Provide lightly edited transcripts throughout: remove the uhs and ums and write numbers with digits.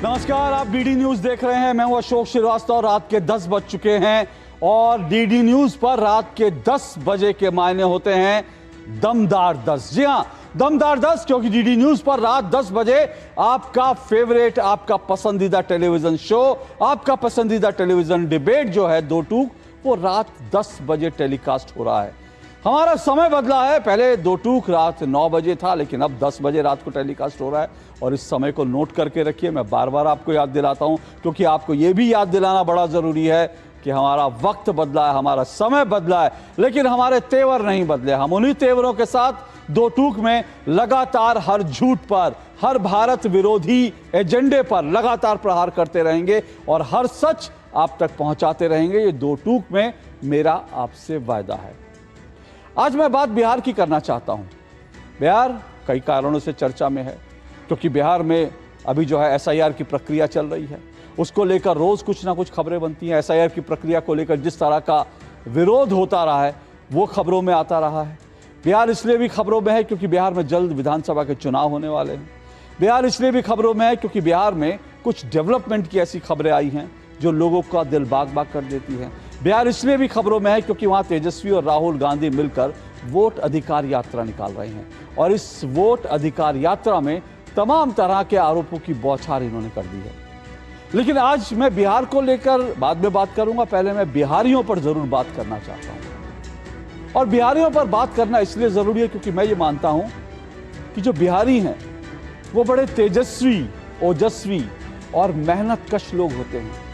नमस्कार, आप DD news देख रहे हैं। मैं हूं अशोक श्रीवास्तव। रात के 10 बज चुके हैं और डीडी न्यूज पर रात के 10 बजे के मायने होते हैं दमदार 10। जी हां, दमदार 10, क्योंकि डीडी न्यूज पर रात 10 बजे आपका फेवरेट, आपका पसंदीदा टेलीविजन शो, आपका पसंदीदा टेलीविजन डिबेट जो है दो टूक, वो रात 10 बजे टेलीकास्ट हो रहा है। हमारा समय बदला है, पहले दो टूक रात 9 बजे था, लेकिन अब 10 बजे रात को टेलीकास्ट हो रहा है। और इस समय को नोट करके रखिए, मैं बार बार आपको याद दिलाता हूं, क्योंकि आपको यह भी याद दिलाना बड़ा जरूरी है कि हमारा वक्त बदला है, हमारा समय बदला है, लेकिन हमारे तेवर नहीं बदले। हम उन्हीं तेवरों के साथ दो टूक में लगातार हर झूठ पर, हर भारत विरोधी एजेंडे पर लगातार प्रहार करते रहेंगे और हर सच आप तक पहुंचाते रहेंगे। ये दो टूक में मेरा आपसे वायदा है। आज मैं बात बिहार की करना चाहता हूं। बिहार कई कारणों से चर्चा में है, क्योंकि बिहार में अभी जो है एसआईआर की प्रक्रिया चल रही है, उसको लेकर रोज कुछ ना कुछ खबरें बनती हैं। एसआईआर की प्रक्रिया को लेकर जिस तरह का विरोध होता रहा है वो खबरों में आता रहा है। बिहार इसलिए भी खबरों में है क्योंकि बिहार में जल्द विधानसभा के चुनाव होने वाले हैं। बिहार इसलिए भी खबरों में है क्योंकि बिहार में कुछ डेवलपमेंट की ऐसी खबरें आई हैं जो लोगों का दिल बाग बाग कर देती हैं। बिहार इसलिए भी खबरों में है क्योंकि वहां तेजस्वी और राहुल गांधी मिलकर वोट अधिकार यात्रा निकाल रहे हैं और इस वोट अधिकार यात्रा में तमाम तरह के आरोपों की बौछार इन्होंने कर दी है। लेकिन आज मैं बिहार को लेकर बाद में बात करूंगा, पहले मैं बिहारियों पर जरूर बात करना चाहता हूं। और बिहारियों पर बात करना इसलिए जरूरी है क्योंकि मैं ये मानता हूं कि जो बिहारी हैं वो बड़े तेजस्वी, ओजस्वी और मेहनतकश लोग होते हैं।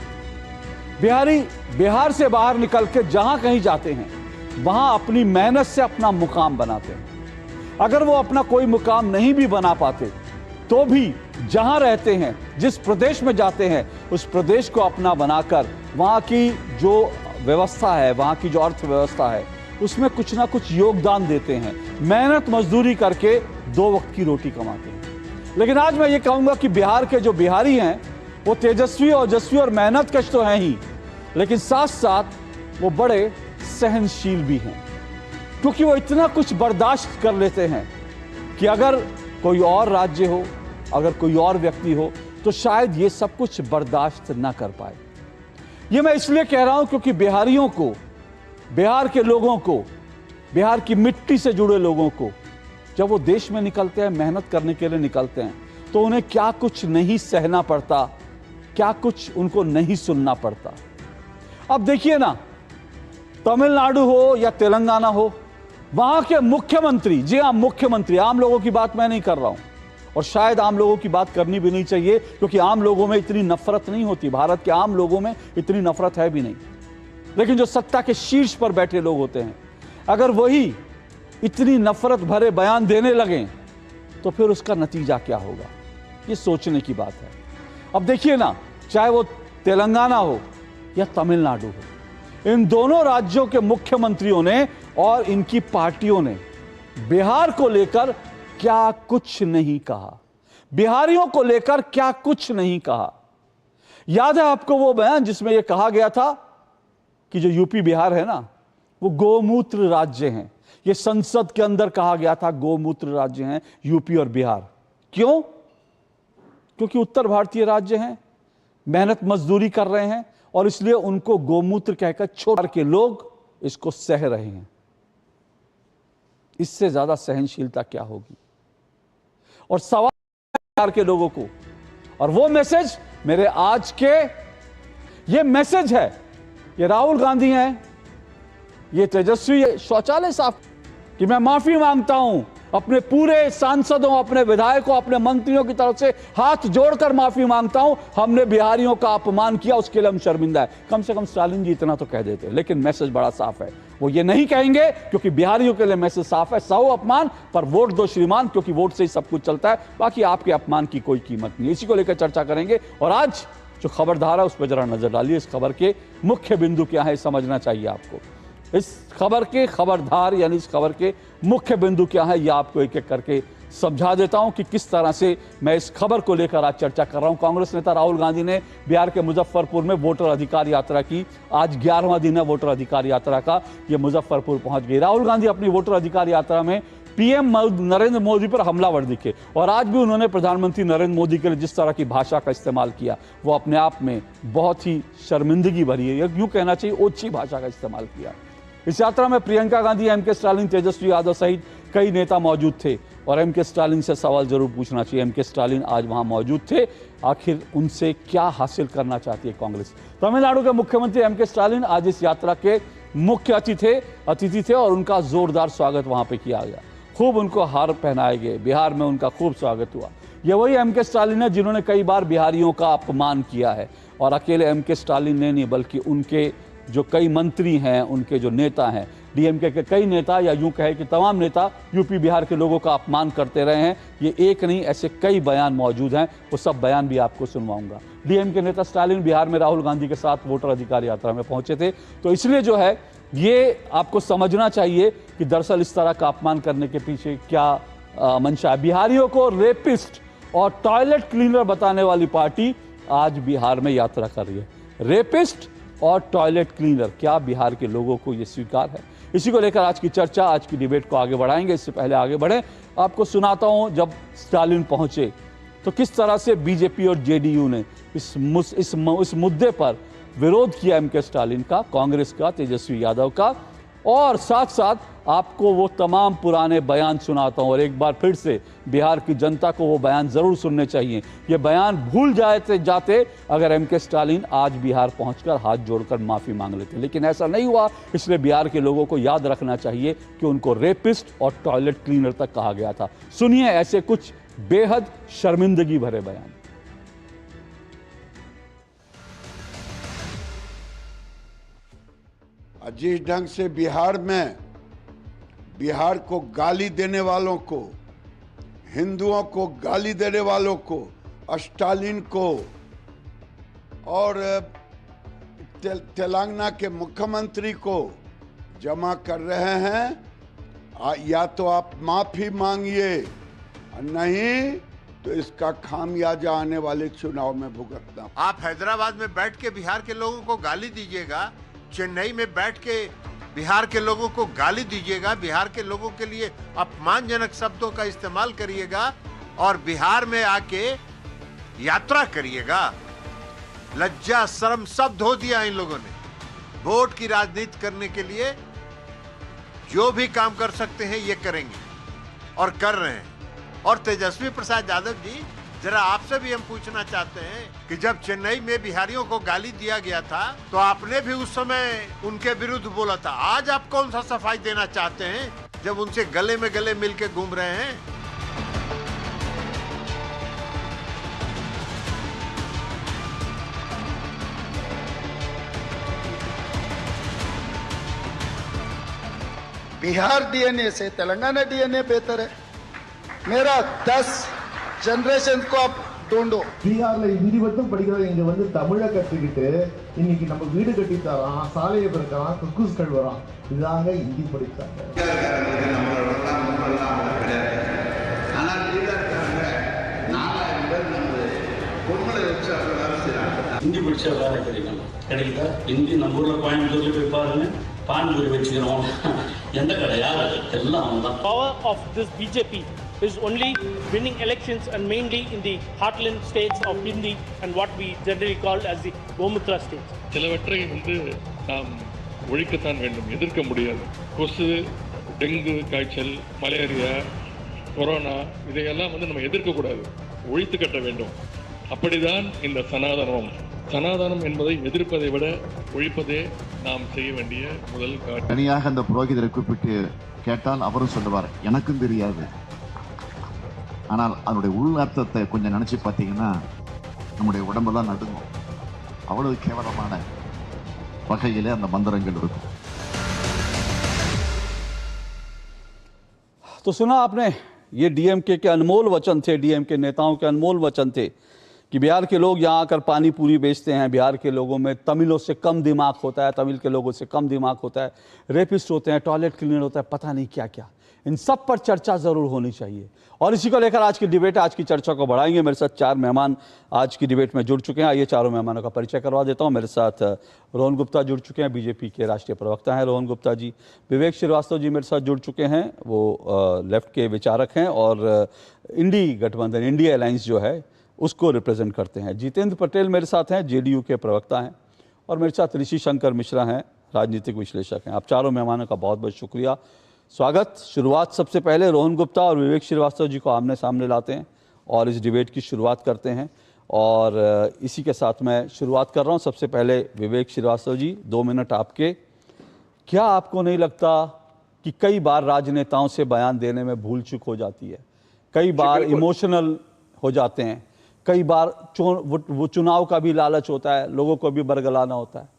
बिहारी बिहार से बाहर निकल के जहां कहीं जाते हैं वहां अपनी मेहनत से अपना मुकाम बनाते हैं। अगर वो अपना कोई मुकाम नहीं भी बना पाते तो भी जहां रहते हैं, जिस प्रदेश में जाते हैं, उस प्रदेश को अपना बनाकर वहां की जो व्यवस्था है, वहां की जो अर्थव्यवस्था है, उसमें कुछ ना कुछ योगदान देते हैं। मेहनत मजदूरी करके 2 वक्त की रोटी कमाते हैं। लेकिन आज मैं ये कहूंगा कि बिहार के जो बिहारी हैं वो तेजस्वी, ओजस्वी और मेहनतकश तो हैं ही, लेकिन साथ साथ वो बड़े सहनशील भी हैं, क्योंकि वो इतना कुछ बर्दाश्त कर लेते हैं कि अगर कोई और राज्य हो, अगर कोई और व्यक्ति हो तो शायद ये सब कुछ बर्दाश्त ना कर पाए। ये मैं इसलिए कह रहा हूं क्योंकि बिहारियों को, बिहार के लोगों को, बिहार की मिट्टी से जुड़े लोगों को जब वो देश में निकलते हैं, मेहनत करने के लिए निकलते हैं, तो उन्हें क्या कुछ नहीं सहना पड़ता, क्या कुछ उनको नहीं सुनना पड़ता। अब देखिए ना, तमिलनाडु हो या तेलंगाना हो, वहां के मुख्यमंत्री, जी हां मुख्यमंत्री, आम लोगों की बात मैं नहीं कर रहा हूं और शायद आम लोगों की बात करनी भी नहीं चाहिए क्योंकि आम लोगों में इतनी नफरत नहीं होती, भारत के आम लोगों में इतनी नफरत है भी नहीं। लेकिन जो सत्ता के शीर्ष पर बैठे लोग होते हैं, अगर वही इतनी नफरत भरे बयान देने लगे तो फिर उसका नतीजा क्या होगा, ये सोचने की बात है। अब देखिए ना, चाहे वो तेलंगाना हो या तमिलनाडु हो, इन दोनों राज्यों के मुख्यमंत्रियों ने और इनकी पार्टियों ने बिहार को लेकर क्या कुछ नहीं कहा, बिहारियों को लेकर क्या कुछ नहीं कहा। याद है आपको वो बयान जिसमें यह कहा गया था कि जो यूपी बिहार है ना, वो गोमूत्र राज्य हैं। ये संसद के अंदर कहा गया था गोमूत्र राज्य हैं यूपी और बिहार। क्यों? क्योंकि उत्तर भारतीय राज्य हैं, मेहनत मजदूरी कर रहे हैं और इसलिए उनको गोमूत्र कहकर छोड़ के लोग इसको सह रहे हैं। इससे ज्यादा सहनशीलता क्या होगी? और सवाल बिहार के लोगों को, और वो मैसेज मेरे आज के, ये मैसेज है, ये राहुल गांधी हैं, ये तेजस्वी, शौचालय साफ, कि मैं माफी मांगता हूं अपने पूरे सांसदों, अपने विधायकों, अपने मंत्रियों की तरफ से हाथ जोड़कर माफी मांगता हूं। हमने बिहारियों का अपमान किया, उसके लिए हम शर्मिंदा है। कम से कम स्टालिन जी इतना तो कह देते, लेकिन मैसेज बड़ा साफ है। वो ये नहीं कहेंगे क्योंकि बिहारियों के लिए मैसेज साफ है, सहो अपमान पर वोट दो श्रीमान, क्योंकि वोट से ही सब कुछ चलता है, बाकी आपके अपमान की कोई कीमत नहीं। इसी को लेकर चर्चा करेंगे और आज जो खबरधारा है उस पर जरा नजर डालिए। इस खबर के मुख्य बिंदु क्या है समझना चाहिए आपको। इस खबर के खबरधार यानी इस खबर के मुख्य बिंदु क्या है, यह आपको एक एक करके समझा देता हूं कि किस तरह से मैं इस खबर को लेकर आज चर्चा कर रहा हूं। कांग्रेस नेता राहुल गांधी ने बिहार के मुजफ्फरपुर में वोटर अधिकार यात्रा की। आज 11वां दिन है वोटर अधिकार यात्रा का। ये मुजफ्फरपुर पहुंच गई। राहुल गांधी अपनी वोटर अधिकार यात्रा में पीएम नरेंद्र मोदी पर हमलावर दिखे। और आज भी उन्होंने प्रधानमंत्री नरेंद्र मोदी के लिए जिस तरह की भाषा का इस्तेमाल किया वो अपने आप में बहुत ही शर्मिंदगी भरी है, यूं कहना चाहिए ओछी भाषा का इस्तेमाल किया। इस यात्रा में प्रियंका गांधी, एम के स्टालिन, तेजस्वी यादव सहित कई नेता मौजूद थे और एम के स्टालिन से सवाल जरूर पूछना चाहिए, एम के स्टालिन आज वहां मौजूद थे, आखिर उनसे क्या हासिल करना चाहती है कांग्रेस। तमिलनाडु के मुख्यमंत्री एम के स्टालिन आज इस यात्रा के मुख्य अतिथि थे और उनका जोरदार स्वागत वहां पे किया गया, खूब उनको हार पहनाए गए, बिहार में उनका खूब स्वागत हुआ। ये वही एम के स्टालिन है जिन्होंने कई बार बिहारियों का अपमान किया है और अकेले एम के स्टालिन ने नहीं बल्कि उनके जो कई मंत्री हैं, उनके जो नेता हैं, डीएमके के कई नेता या यूं कहे कि तमाम नेता यूपी बिहार के लोगों का अपमान करते रहे हैं। ये एक नहीं ऐसे कई बयान मौजूद हैं, वो सब बयान भी आपको सुनवाऊंगा। डीएमके नेता स्टालिन बिहार में राहुल गांधी के साथ वोटर अधिकार यात्रा में पहुंचे थे, तो इसलिए जो है ये आपको समझना चाहिए कि दरअसल इस तरह का अपमान करने के पीछे क्या मंशा है। बिहारियों को रेपिस्ट और टॉयलेट क्लीनर बताने वाली पार्टी आज बिहार में यात्रा कर रही है। रेपिस्ट और टॉयलेट क्लीनर, क्या बिहार के लोगों को ये स्वीकार है? इसी को लेकर आज की चर्चा, आज की डिबेट को आगे बढ़ाएंगे। इससे पहले आगे बढ़े आपको सुनाता हूं जब स्टालिन पहुंचे तो किस तरह से बीजेपी और जेडीयू ने इस मुद्दे पर विरोध किया, एम के स्टालिन का, कांग्रेस का, तेजस्वी यादव का, और साथ साथ आपको वो तमाम पुराने बयान सुनाता हूं। और एक बार फिर से बिहार की जनता को वो बयान जरूर सुनने चाहिए, ये बयान भूल जाते अगर एम के स्टालिन आज बिहार पहुंचकर हाथ जोड़कर माफी मांग लेते, लेकिन ऐसा नहीं हुआ। इसलिए बिहार के लोगों को याद रखना चाहिए कि उनको रेपिस्ट और टॉयलेट क्लीनर तक कहा गया था। सुनिए ऐसे कुछ बेहद शर्मिंदगी भरे बयान। जिस ढंग से बिहार को गाली देने वालों को, हिंदुओं को गाली देने वालों को, स्टालिन को और तेलंगाना के मुख्यमंत्री को जमा कर रहे हैं, या तो आप माफी मांगिए, नहीं तो इसका खामियाजा आने वाले चुनाव में भुगतना। आप हैदराबाद में बैठ के बिहार के लोगों को गाली दीजिएगा, चेन्नई में बैठ के बिहार के लोगों को गाली दीजिएगा, बिहार के लोगों के लिए अपमानजनक शब्दों का इस्तेमाल करिएगा और बिहार में आके यात्रा करिएगा। लज्जा शर्म सब धो दिया इन लोगों ने। वोट की राजनीति करने के लिए जो भी काम कर सकते हैं ये करेंगे और कर रहे हैं। और तेजस्वी प्रसाद यादव जी, जरा आपसे भी हम पूछना चाहते हैं कि जब चेन्नई में बिहारियों को गाली दिया गया था तो आपने भी उस समय उनके विरुद्ध बोला था। आज आप कौन सा सफाई देना चाहते हैं जब उनसे गले में गले मिलके घूम रहे हैं? बिहार डीएनए से तेलंगाना डीएनए बेहतर है। मेरा 10 ஜெனரேஷன் को आप ढूंढो। பீகார்ல ஹிந்தி மட்டும் படிக்கிறவங்க இங்க வந்து தமிழை கற்றுக்கிட்டு இன்னைக்கு நம்ம வீடு கட்டி தரோம், சாலையை பெருக்கலாம், குக்கூஸ் கழுவுறோம், இதாங்க ஹிந்தி படித்தாங்க। ஹிந்தி படிச்சா வேலை கிடைக்குதா? ஹிந்தி நம்ம ஊர்ல கோயம்புத்தூர்ல போய் பாருங்க, பான்பூரி வச்சுக்கிறோம், எந்த கடையா எல்லாம் தான்। Power of this BJP is only winning elections and mainly in the heartland states of Hindi and what we generally call as the Gomutra states. சிலவற்றை நாம் ஒழிக்கத்தான் வேண்டும், எதிர்க்க முடியாது. கொசு, டெங்கு காய்ச்சல், மலேரியா, கொரோனா இதையெல்லாம் நம்ம எதிர்க்கக்கூடாது, ஒழித்து கட்ட வேண்டும். அப்படிதான் இந்த சனாதனம் என்பதை எதிர்ப்பதை விட ஒழிப்பதே நாம் செய்ய வேண்டிய முதல் காரியம். தனியாக அந்த புரோகிதரை கூப்பிட்டு கேட்டால் அவரும் சொல்லுவார் எனக்கும் தெரியாது. ஆனால் அதனுடைய உள் அர்த்தத்தை கொஞ்சம் நினைச்சு பார்த்தீங்கன்னா நம்முடைய உடம்பெல்லாம் நடுங்கும். அவ்வளவு கேவலமான வகையிலே அந்த மந்திரங்கள் இருக்கும்। तो सुना आपने, ये डीएमके के अनमोल वचन थे, डीएमके नेताओं के अनमोल वचन थे कि बिहार के लोग यहाँ आकर पानी पूरी बेचते हैं, बिहार के लोगों में तमिलों से कम दिमाग होता है, तमिल के लोगों से कम दिमाग होता है, रेपिस्ट होते हैं, टॉयलेट क्लीनर होता है, पता नहीं क्या क्या। इन सब पर चर्चा ज़रूर होनी चाहिए और इसी को लेकर आज की डिबेट, आज की चर्चा को बढ़ाएंगे। मेरे साथ 4 मेहमान आज की डिबेट में जुड़ चुके हैं। आइए चारों मेहमानों का परिचय करवा देता हूं। मेरे साथ रोहन गुप्ता जुड़ चुके हैं, बीजेपी के राष्ट्रीय प्रवक्ता हैं रोहन गुप्ता जी। विवेक श्रीवास्तव जी मेरे साथ जुड़ चुके हैं, वो लेफ्ट के विचारक हैं और इंडी गठबंधन, इंडिया अलायंस जो है उसको रिप्रेजेंट करते हैं। जितेंद्र पटेल मेरे साथ हैं, जेडीयू के प्रवक्ता हैं और मेरे साथ ऋषि शंकर मिश्रा हैं, राजनीतिक विश्लेषक हैं। आप चारों मेहमानों का बहुत बहुत शुक्रिया, स्वागत। शुरुआत सबसे पहले रोहन गुप्ता और विवेक श्रीवास्तव जी को आमने सामने लाते हैं और इस डिबेट की शुरुआत करते हैं। और इसी के साथ मैं शुरुआत कर रहा हूं। सबसे पहले विवेक श्रीवास्तव जी, 2 मिनट आपके। क्या आपको नहीं लगता कि कई बार राजनेताओं से बयान देने में भूल चूक हो जाती है, कई बार इमोशनल हो जाते हैं, कई बार वो चुनाव का भी लालच होता है, लोगों को भी बरगलाना होता है,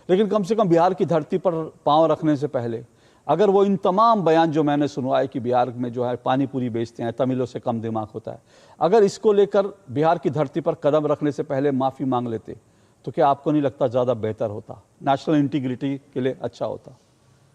लेकिन कम से कम बिहार की धरती पर पांव रखने से पहले अगर वो इन तमाम बयान जो मैंने सुनवाए कि बिहार में जो है पानी पूरी बेचते हैं, तमिलों से कम दिमाग होता है, अगर इसको लेकर बिहार की धरती पर कदम रखने से पहले माफ़ी मांग लेते तो क्या आपको नहीं लगता ज़्यादा बेहतर होता, नेशनल इंटीग्रिटी के लिए अच्छा होता?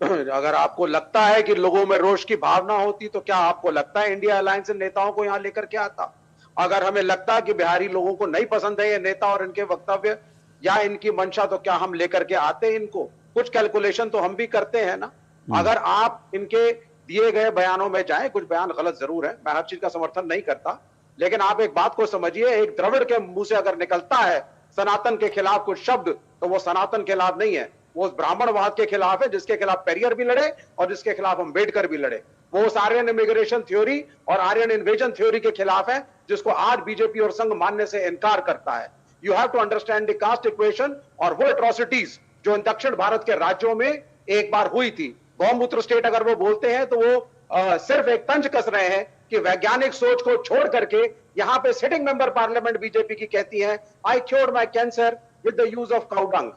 अगर आपको लगता है कि लोगों में रोष की भावना होती तो क्या आपको लगता है इंडिया अलायंस नेताओं को यहाँ लेकर के आता? अगर हमें लगता है कि बिहारी लोगों को नहीं पसंद है ये नेता और इनके वक्तव्य या इनकी मंशा, तो क्या हम लेकर के आते इनको? कुछ कैलकुलेशन तो हम भी करते हैं ना। अगर आप इनके दिए गए बयानों में जाएं, कुछ बयान गलत जरूर है, मैं हर चीज का समर्थन नहीं करता, लेकिन आप एक बात को समझिए, एक द्रविड़ के मुंह से अगर निकलता है सनातन के खिलाफ कुछ शब्द, तो वो सनातन के खिलाफ नहीं है, वो उस ब्राह्मणवाद के खिलाफ है जिसके खिलाफ पेरियर भी लड़े और जिसके खिलाफ अम्बेडकर भी लड़े। वो उस आर्यन इमिग्रेशन थ्योरी और आर्यन इन्वेजन थ्योरी के खिलाफ है जिसको आज बीजेपी और संघ मानने से इनकार करता है। You have to understand the caste equation और वो एट्रोसिटीज जो इन दक्षिण भारत के राज्यों में एक बार हुई थी। गौमूत्र स्टेट अगर वो बोलते हैं तो वो सिर्फ एक तंज कस रहे हैं कि वैज्ञानिक सोच को छोड़ करके यहाँ पे सिटिंग मेंबर पार्लियामेंट बीजेपी की कहती है I cured my cancer with the use of cow dung,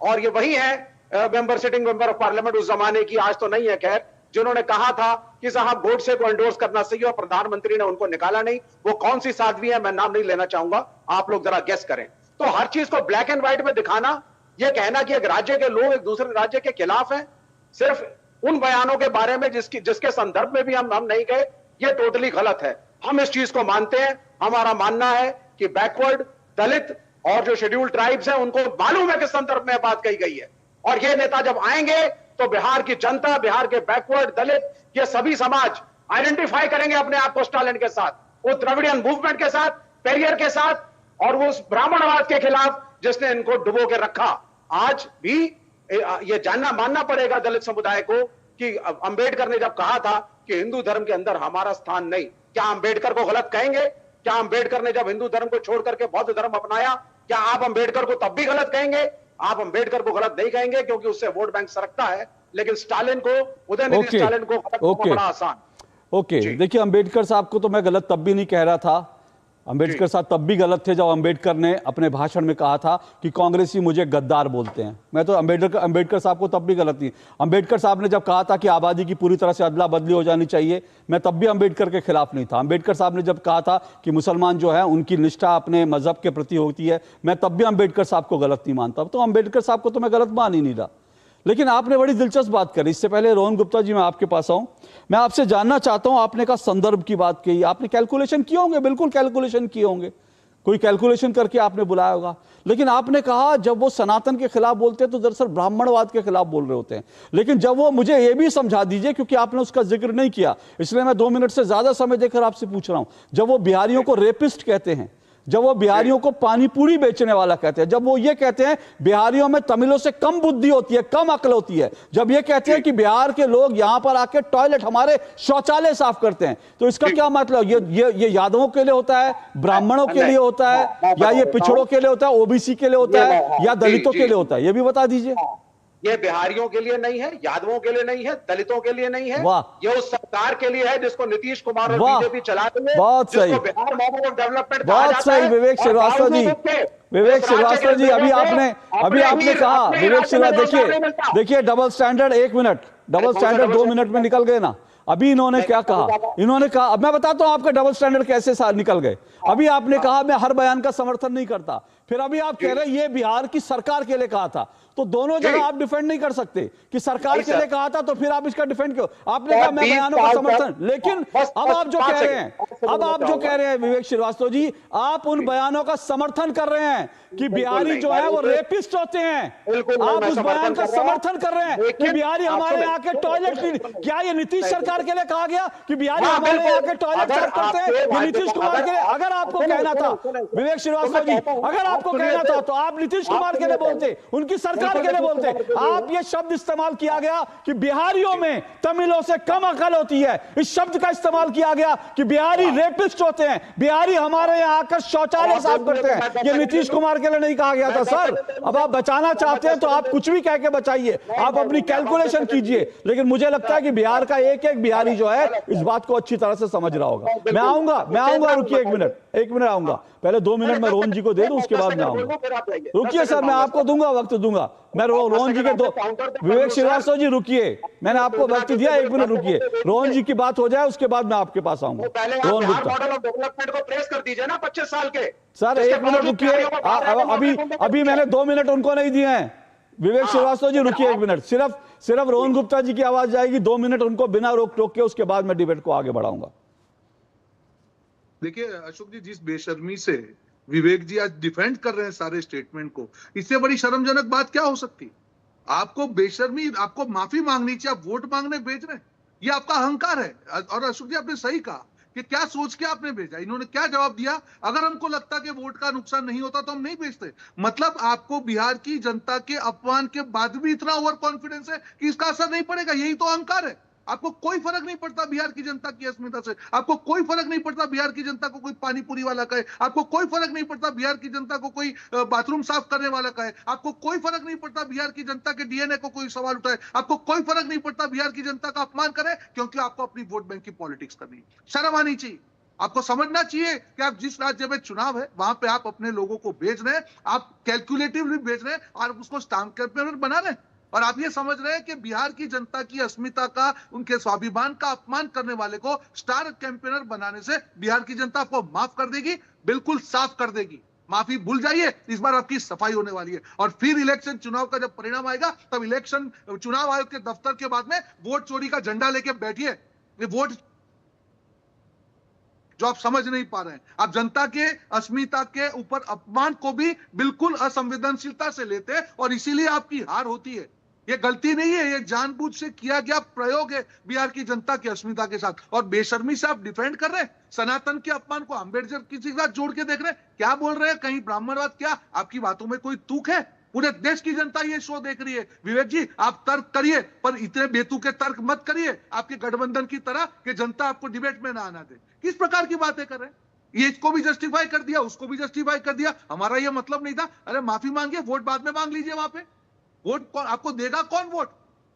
और ये वही है सिटिंग मेंबर ऑफ पार्लियामेंट उस जमाने की, आज तो नहीं है खैर, जिन्होंने कहा था कि साहब गोडसे को एंडोर्स करना सही और प्रधानमंत्री ने उनको निकाला नहीं। वो कौन सी साध्वी है, मैं नाम नहीं लेना चाहूंगा, आप लोग जरा गेस करें। तो हर चीज को ब्लैक एंड व्हाइट में दिखाना, ये कहना कि एक राज्य के लोग एक दूसरे राज्य के खिलाफ हैं सिर्फ उन बयानों के बारे में जिसके संदर्भ में भी हम नहीं गए, ये टोटली गलत है। हम इस चीज को मानते हैं, हमारा मानना है कि बैकवर्ड, दलित और जो शेड्यूल्ड ट्राइब्स हैं उनको मालूम है किस संदर्भ में बात कही गई है, और ये नेता जब आएंगे तो बिहार की जनता, बिहार के बैकवर्ड, दलित, ये सभी समाज आइडेंटिफाई करेंगे अपने आप को स्टालिन के साथ, वो द्रविडियन मूवमेंट के साथ, पेरियर के साथ और वो उस ब्राह्मणवाद के खिलाफ जिसने इनको डुबो के रखा। आज भी ये जानना मानना पड़ेगा दलित समुदाय को कि अंबेडकर ने जब कहा था कि हिंदू धर्म के अंदर हमारा स्थान नहीं, क्या अंबेडकर को गलत कहेंगे? क्या अंबेडकर ने जब हिंदू धर्म को छोड़ करके बौद्ध धर्म अपनाया, क्या आप अंबेडकर को तब भी गलत कहेंगे? आप अंबेडकर को गलत नहीं कहेंगे क्योंकि उससे वोट बैंक सरकता है, लेकिन स्टालिन को, उदयनिधि स्टालिन को गलत कहना बड़ा आसान। देखिए, अंबेडकर साहब को तो मैं गलत तब भी नहीं कह रहा था, अंबेडकर साहब तब भी गलत थे जब अंबेडकर ने अपने भाषण में कहा था कि कांग्रेसी मुझे गद्दार बोलते हैं। मैं तो अंबेडकर साहब को तब भी गलत नहीं। अंबेडकर साहब ने जब कहा था कि आबादी की पूरी तरह से अदला बदली हो जानी चाहिए, मैं तब भी अंबेडकर के खिलाफ नहीं था। अंबेडकर साहब ने जब कहा था कि मुसलमान जो है उनकी निष्ठा अपने मजहब के प्रति होती है, मैं तब भी अंबेडकर साहब को गलत नहीं मानता। तो अंबेडकर साहब को तो मैं गलत मान ही नहीं रहा। लेकिन आपने बड़ी दिलचस्प बात करी। इससे पहले रोहन गुप्ता जी मैं आपके पास आऊं, मैं आपसे जानना चाहता हूं, आपने कहा संदर्भ की बात कही, आपने कैलकुलेशन किए होंगे, बिल्कुल कैलकुलेशन किए होंगे, कोई कैलकुलेशन करके आपने बुलाया होगा, लेकिन आपने कहा जब वो सनातन के खिलाफ बोलते हैं तो दरअसल ब्राह्मणवाद के खिलाफ बोल रहे होते हैं। लेकिन जब वो, मुझे ये भी समझा दीजिए क्योंकि आपने उसका जिक्र नहीं किया, इसलिए मैं 2 मिनट से ज्यादा समय देकर आपसे पूछ रहा हूं, जब वो बिहारियों को रेपिस्ट कहते हैं, जब वो बिहारियों को पानी पूरी बेचने वाला कहते हैं, जब वो ये कहते हैं बिहारियों में तमिलों से कम बुद्धि होती है, कम अक्ल होती है, जब ये कहते हैं कि बिहार के लोग यहां पर आके टॉयलेट, हमारे शौचालय साफ करते हैं, तो इसका क्या मतलब? ये यादवों के लिए होता है, ब्राह्मणों के लिए होता है, या ये पिछड़ों के लिए होता है, ओबीसी के लिए होता है, या दलितों के लिए होता है? ये भी बता दीजिए। ये बिहारियों के लिए नहीं है, यादवों के लिए नहीं है, दलितों के लिए नहीं है, ये उस सरकार के लिए है जिसको नीतीश कुमार और बीजेपी चला रही है। बहुत सही, बिहार मॉडल ऑफ डेवलपमेंट, बहुत सही। विवेक श्रीवास्तव जी, विवेक श्रीवास्तव जी, अभी आपने कहा, विवेक श्रीवास्तव, देखिए double standard, 1 minute, double standard 2 minute में निकल गए ना। अभी इन्होंने क्या कहा, इन्होंने कहा, अब मैं बताता हूं आपके डबल स्टैंडर्ड कैसे साल निकल गए। अभी आपने कहा मैं हर बयान का समर्थन नहीं करता, फिर अभी आप कह रहे हैं ये बिहार की सरकार के लिए कहा था, तो दोनों जगह आप डिफेंड नहीं कर सकते कि सरकार के लिए कहा था तो फिर आप इसका डिफेंड क्यों? आपने कहा मैं बयानों का समर्थन, लेकिन अब आप जो कह रहे हैं, अब आप जो कह रहे हैं विवेक श्रीवास्तव जी, आप उन बयानों का समर्थन कर रहे हैं कि बिहारी जो है वो रेपिस्ट होते हैं। आप उस बयान का समर्थन कर रहे हैं कि बिहारी हमारे यहाँ के टॉयलेट, क्या ये नीतीश सरकार के लिए कहा गया कि बिहारी हमारे यहाँ के टॉयलेट साफ करते हैं? ये नीतीश कुमार के लिए, अगर आपको कहना था विवेक श्रीवास्तव जी, अगर आपको कहना था तो आप नीतीश कुमार के लिए बोलते, उनकी सरकार के लिए बोलते। आप ये शब्द इस्तेमाल किया गया कि बिहारियों में तमिलों से कम अकल होती है, इस शब्द का इस्तेमाल किया गया कि बिहारी रेपिस्ट होते हैं, बिहारी हमारे यहाँ आकर शौचालय साफ करते हैं। ये नीतीश कुमार के लिए नहीं कहा गया था सर। अब आप बचाना चाहते हैं तो आप कुछ भी कह के बचाइए, आप अपनी कैलकुलेशन कीजिए, लेकिन मुझे लगता है कि बिहार का एक एक बिहारी जो है इस बात को अच्छी तरह से समझ रहा होगा। मैं आऊंगा, रुकिए एक मिनट आऊंगा, पहले 2 मिनट मैं रोहन जी को दे दूं, उसके बाद मैं आऊंगा। रुकिए सर, मैं आपको दूंगा, वक्त दूंगा, मैं रोहन जी के दो, विवेक श्रीवास्तव जी रुकिए, मैंने आपको वक्त दिया, 1 मिनट रुकिए, रोहन जी की बात हो जाए उसके बाद मैं आपके पास आऊंगा। रोहन डेवलपमेंट को प्रेस कर दीजिए ना 25 साल के। सर 1 मिनट रुकिए, अभी मैंने 2 मिनट उनको नहीं दिए हैं। विवेक श्रीवास्तव जी रुकिए 1 मिनट, सिर्फ रोहन गुप्ता जी की आवाज जाएगी, 2 मिनट उनको बिना रोक टोक के, उसके बाद मैं डिबेट को आगे बढ़ाऊंगा। देखिए अशोक जी, जिस बेशर्मी से विवेक जी आज डिफेंड कर रहे हैं सारे स्टेटमेंट को, इससे बड़ी शर्मजनक बात क्या हो सकती? आपको बेशर्मी, आपको माफी मांगनी चाहिए, आप वोट मांगने भेज रहे हैं, ये आपका अहंकार है। और अशोक जी आपने सही कहा कि क्या सोच के आपने भेजा, इन्होंने क्या जवाब दिया, अगर हमको लगता कि वोट का नुकसान नहीं होता तो हम नहीं भेजते। मतलब आपको बिहार की जनता के अपमान के बाद भी इतना ओवर कॉन्फिडेंस है कि इसका असर नहीं पड़ेगा, यही तो अहंकार है। आपको कोई फर्क नहीं पड़ता बिहार की जनता की अस्मिता से, आपको कोई फर्क नहीं पड़ता बिहार की जनता को कोई पानी पूरी वाला कहे, आपको कोई फर्क नहीं पड़ता बिहार की जनता को कोई बाथरूम साफ करने वाला कहे, आपको कोई फर्क नहीं पड़ता बिहार की जनता के डीएनए को कोई सवाल उठाए, आपको कोई फर्क नहीं पड़ता बिहार की जनता का अपमान करे, क्योंकि आपको अपनी वोट बैंक की पॉलिटिक्स करनी है। शर्म आनी चाहिए, आपको समझना चाहिए कि आप जिस राज्य में चुनाव है वहां पे आप अपने लोगों को भेज रहे हैं, आप कैलकुलेटिवली भेज रहे हैं और उसको स्टार कैंपेनर बना रहे हैं, और आप ये समझ रहे हैं कि बिहार की जनता की अस्मिता का, उनके स्वाभिमान का अपमान करने वाले को स्टार कैंपेनर बनाने से बिहार की जनता आपको माफ कर देगी, बिल्कुल साफ कर देगी। माफी भूल जाइए, इस बार आपकी सफाई होने वाली है। और फिर इलेक्शन चुनाव का जब परिणाम आएगा तब इलेक्शन चुनाव आयोग के दफ्तर के बाद में वोट चोरी का झंडा लेके बैठिए। ये वोट जो आप समझ नहीं पा रहे हैं, आप जनता के अस्मिता के ऊपर अपमान को भी बिल्कुल असंवेदनशीलता से लेते हैं और इसीलिए आपकी हार होती है। ये गलती नहीं है, ये जानबूझ से किया गया प्रयोग है बिहार की जनता की अस्मिता के साथ। और बेशर्मी से आप डिफेंड कर रहे हैं सनातन के अपमान को, अम्बेडकर किसी के साथ जोड़ के देख रहे हैं, क्या बोल रहे हैं, कहीं ब्राह्मणवाद? क्या आपकी बातों में कोई तुक है? पूरे देश की जनता ये शो देख रही है। विवेक जी आप तर्क करिए, पर इतने बेतुके तर्क मत करिए आपके गठबंधन की तरह कि जनता आपको डिबेट में ना आना दे। किस प्रकार की बातें कर रहे हैं? ये इसको भी जस्टिफाई कर दिया, उसको भी जस्टिफाई कर दिया, हमारा ये मतलब नहीं था। अरे माफी मांगिए, वोट बाद में मांग लीजिए, वहां पे वोट कौन आपको देगा? कौन वोट?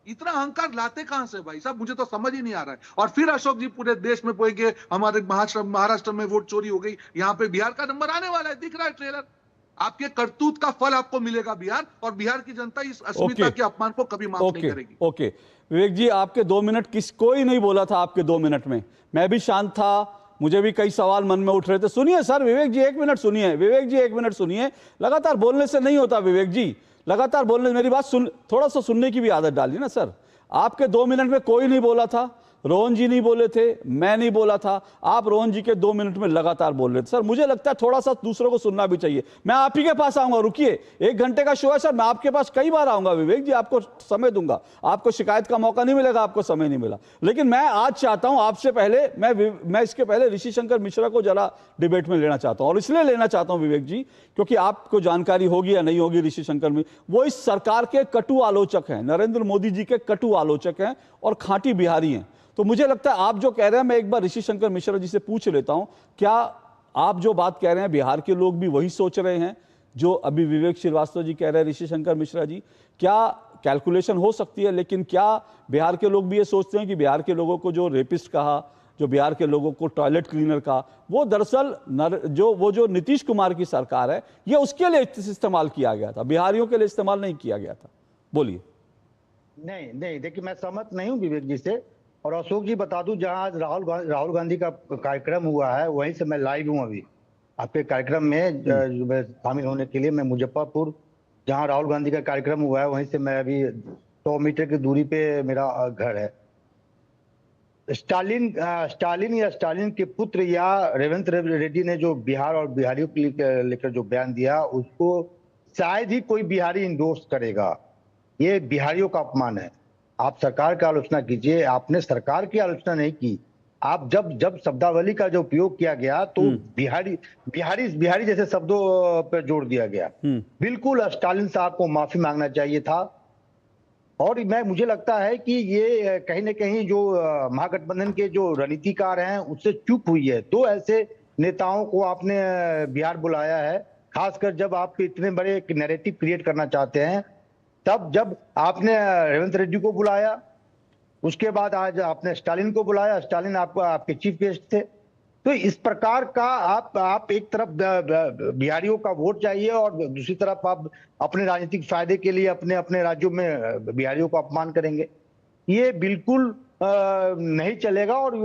इतना अहंकार लाते कहां से भाई साहब, मुझे तो समझ ही नहीं आ रहा है। और फिर अशोक जी पूरे देश में पोएंगे हमारे महाराष्ट्र में वोट चोरी हो गई, यहाँ पे बिहार का नंबर आने वाला है, दिख रहा है ट्रेलर। आपके करतूत का फल आपको मिलेगा बिहार, और बिहार की जनता इस अस्मिता के अपमान को कभी माफ नहीं करेगी। ओके विवेक जी, आपके 2 मिनट कोई नहीं बोला था आपके 2 मिनट में, मैं भी शांत था, मुझे भी कई सवाल मन में उठ रहे थे। सुनिए सर, विवेक जी 1 मिनट सुनिए, विवेक जी 1 मिनट सुनिए। लगातार बोलने से नहीं होता विवेक जी, लगातार बोलने, मेरी बात सुन, थोड़ा सा सुनने की भी आदत डालिए ना सर। आपके 2 मिनट में कोई नहीं बोला था, रोहन जी नहीं बोले थे, मैं नहीं बोला था, आप रोहन जी के 2 मिनट में लगातार बोल रहे थे। सर मुझे लगता है थोड़ा सा दूसरों को सुनना भी चाहिए। मैं आप ही के पास आऊंगा, रुकिए, 1 घंटे का शो है सर, मैं आपके पास कई बार आऊंगा विवेक जी, आपको समय दूंगा, आपको शिकायत का मौका नहीं मिलेगा, आपको समय नहीं मिला। लेकिन मैं आज चाहता हूं आपसे पहले, मैं इसके पहले ऋषि शंकर मिश्रा को जरा डिबेट में लेना चाहता हूं, और इसलिए लेना चाहता हूं विवेक जी क्योंकि आपको जानकारी होगी या नहीं होगी, ऋषि शंकर में वो इस सरकार के कटु आलोचक हैं, नरेंद्र मोदी जी के कटु आलोचक हैं और खांटी बिहारी हैं। तो मुझे लगता है आप जो कह रहे हैं, मैं एक बार ऋषि शंकर मिश्रा जी से पूछ लेता हूं, क्या आप जो बात कह रहे हैं बिहार के लोग भी वही सोच रहे हैं जो अभी विवेक श्रीवास्तव जी कह रहे हैं? ऋषि शंकर मिश्रा जी, क्या कैलकुलेशन हो सकती है, लेकिन क्या बिहार के लोग भी ये सोचते हैं कि बिहार के लोगों को जो रेपिस्ट कहा, जो बिहार के लोगों को टॉयलेट क्लीनर कहा, वो दरअसल जो नीतीश कुमार की सरकार है, ये उसके लिए इस्तेमाल किया गया था, बिहारियों के लिए इस्तेमाल नहीं किया गया था? बोलिए। नहीं, देखिए मैं सहमत नहीं हूं विवेक जी से। और अशोक जी बता दूं, जहां आज राहुल गांधी का कार्यक्रम हुआ है वहीं से मैं लाइव हूं अभी आपके कार्यक्रम में शामिल होने के लिए। मैं मुजफ्फरपुर, जहां राहुल गांधी का कार्यक्रम हुआ है, वहीं से मैं अभी 100 मीटर की दूरी पे मेरा घर है। स्टालिन या स्टालिन के पुत्र या रेवंत रेड्डी ने जो बिहार और बिहारियों के लेकर जो बयान दिया, उसको शायद ही कोई बिहारी इंडोर्स करेगा। ये बिहारियों का अपमान है। आप सरकार की आलोचना कीजिए, आपने सरकार की आलोचना नहीं की। आप जब शब्दावली का जो उपयोग किया गया तो बिहारी जैसे शब्दों पर जोड़ दिया गया। बिल्कुल स्टालिन साहब को माफी मांगना चाहिए था। और मुझे लगता है कि ये कहीं ना कहीं जो महागठबंधन के जो रणनीतिकार हैं उससे चूक हुई है। तो ऐसे नेताओं को आपने बिहार बुलाया है, खासकर जब आप इतने बड़े एक नैरेटिव क्रिएट करना चाहते हैं। तब जब आपने रेवंत रेड्डी को बुलाया, उसके बाद आज आपने स्टालिन को बुलाया। स्टालिन आपके चीफ गेस्ट थे। तो इस प्रकार का आप एक तरफ बिहारियों का वोट चाहिए और दूसरी तरफ आप अपने राजनीतिक फायदे के लिए अपने अपने राज्यों में बिहारियों को अपमान करेंगे। ये बिल्कुल नहीं चलेगा। और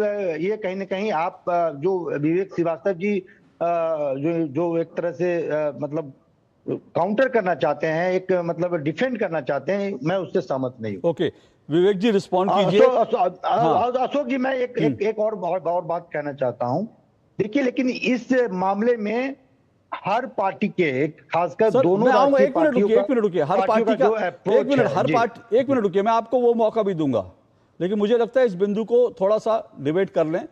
ये कहीं ना कहीं आप जो विवेक श्रीवास्तव जी जो एक तरह से मतलब काउंटर करना चाहते हैं, एक मतलब डिफेंड करना चाहते हैं, मैं उससे सहमत नहीं हूँ। ओके, विवेक जी रिस्पॉन्ड कीजिए। अशोक जी, मैं एक और बात कहना चाहता हूं। देखिए, लेकिन इस मामले में हर पार्टी के, खासकर दोनों राष्ट्रीय पार्टियों का, एक मिनट रुकिए, हर पार्टी का एक मिनट रुकिए, मैं आपको वो मौका भी दूंगा। लेकिन मुझे लगता है इस बिंदु को थोड़ा सा डिबेट कर लें।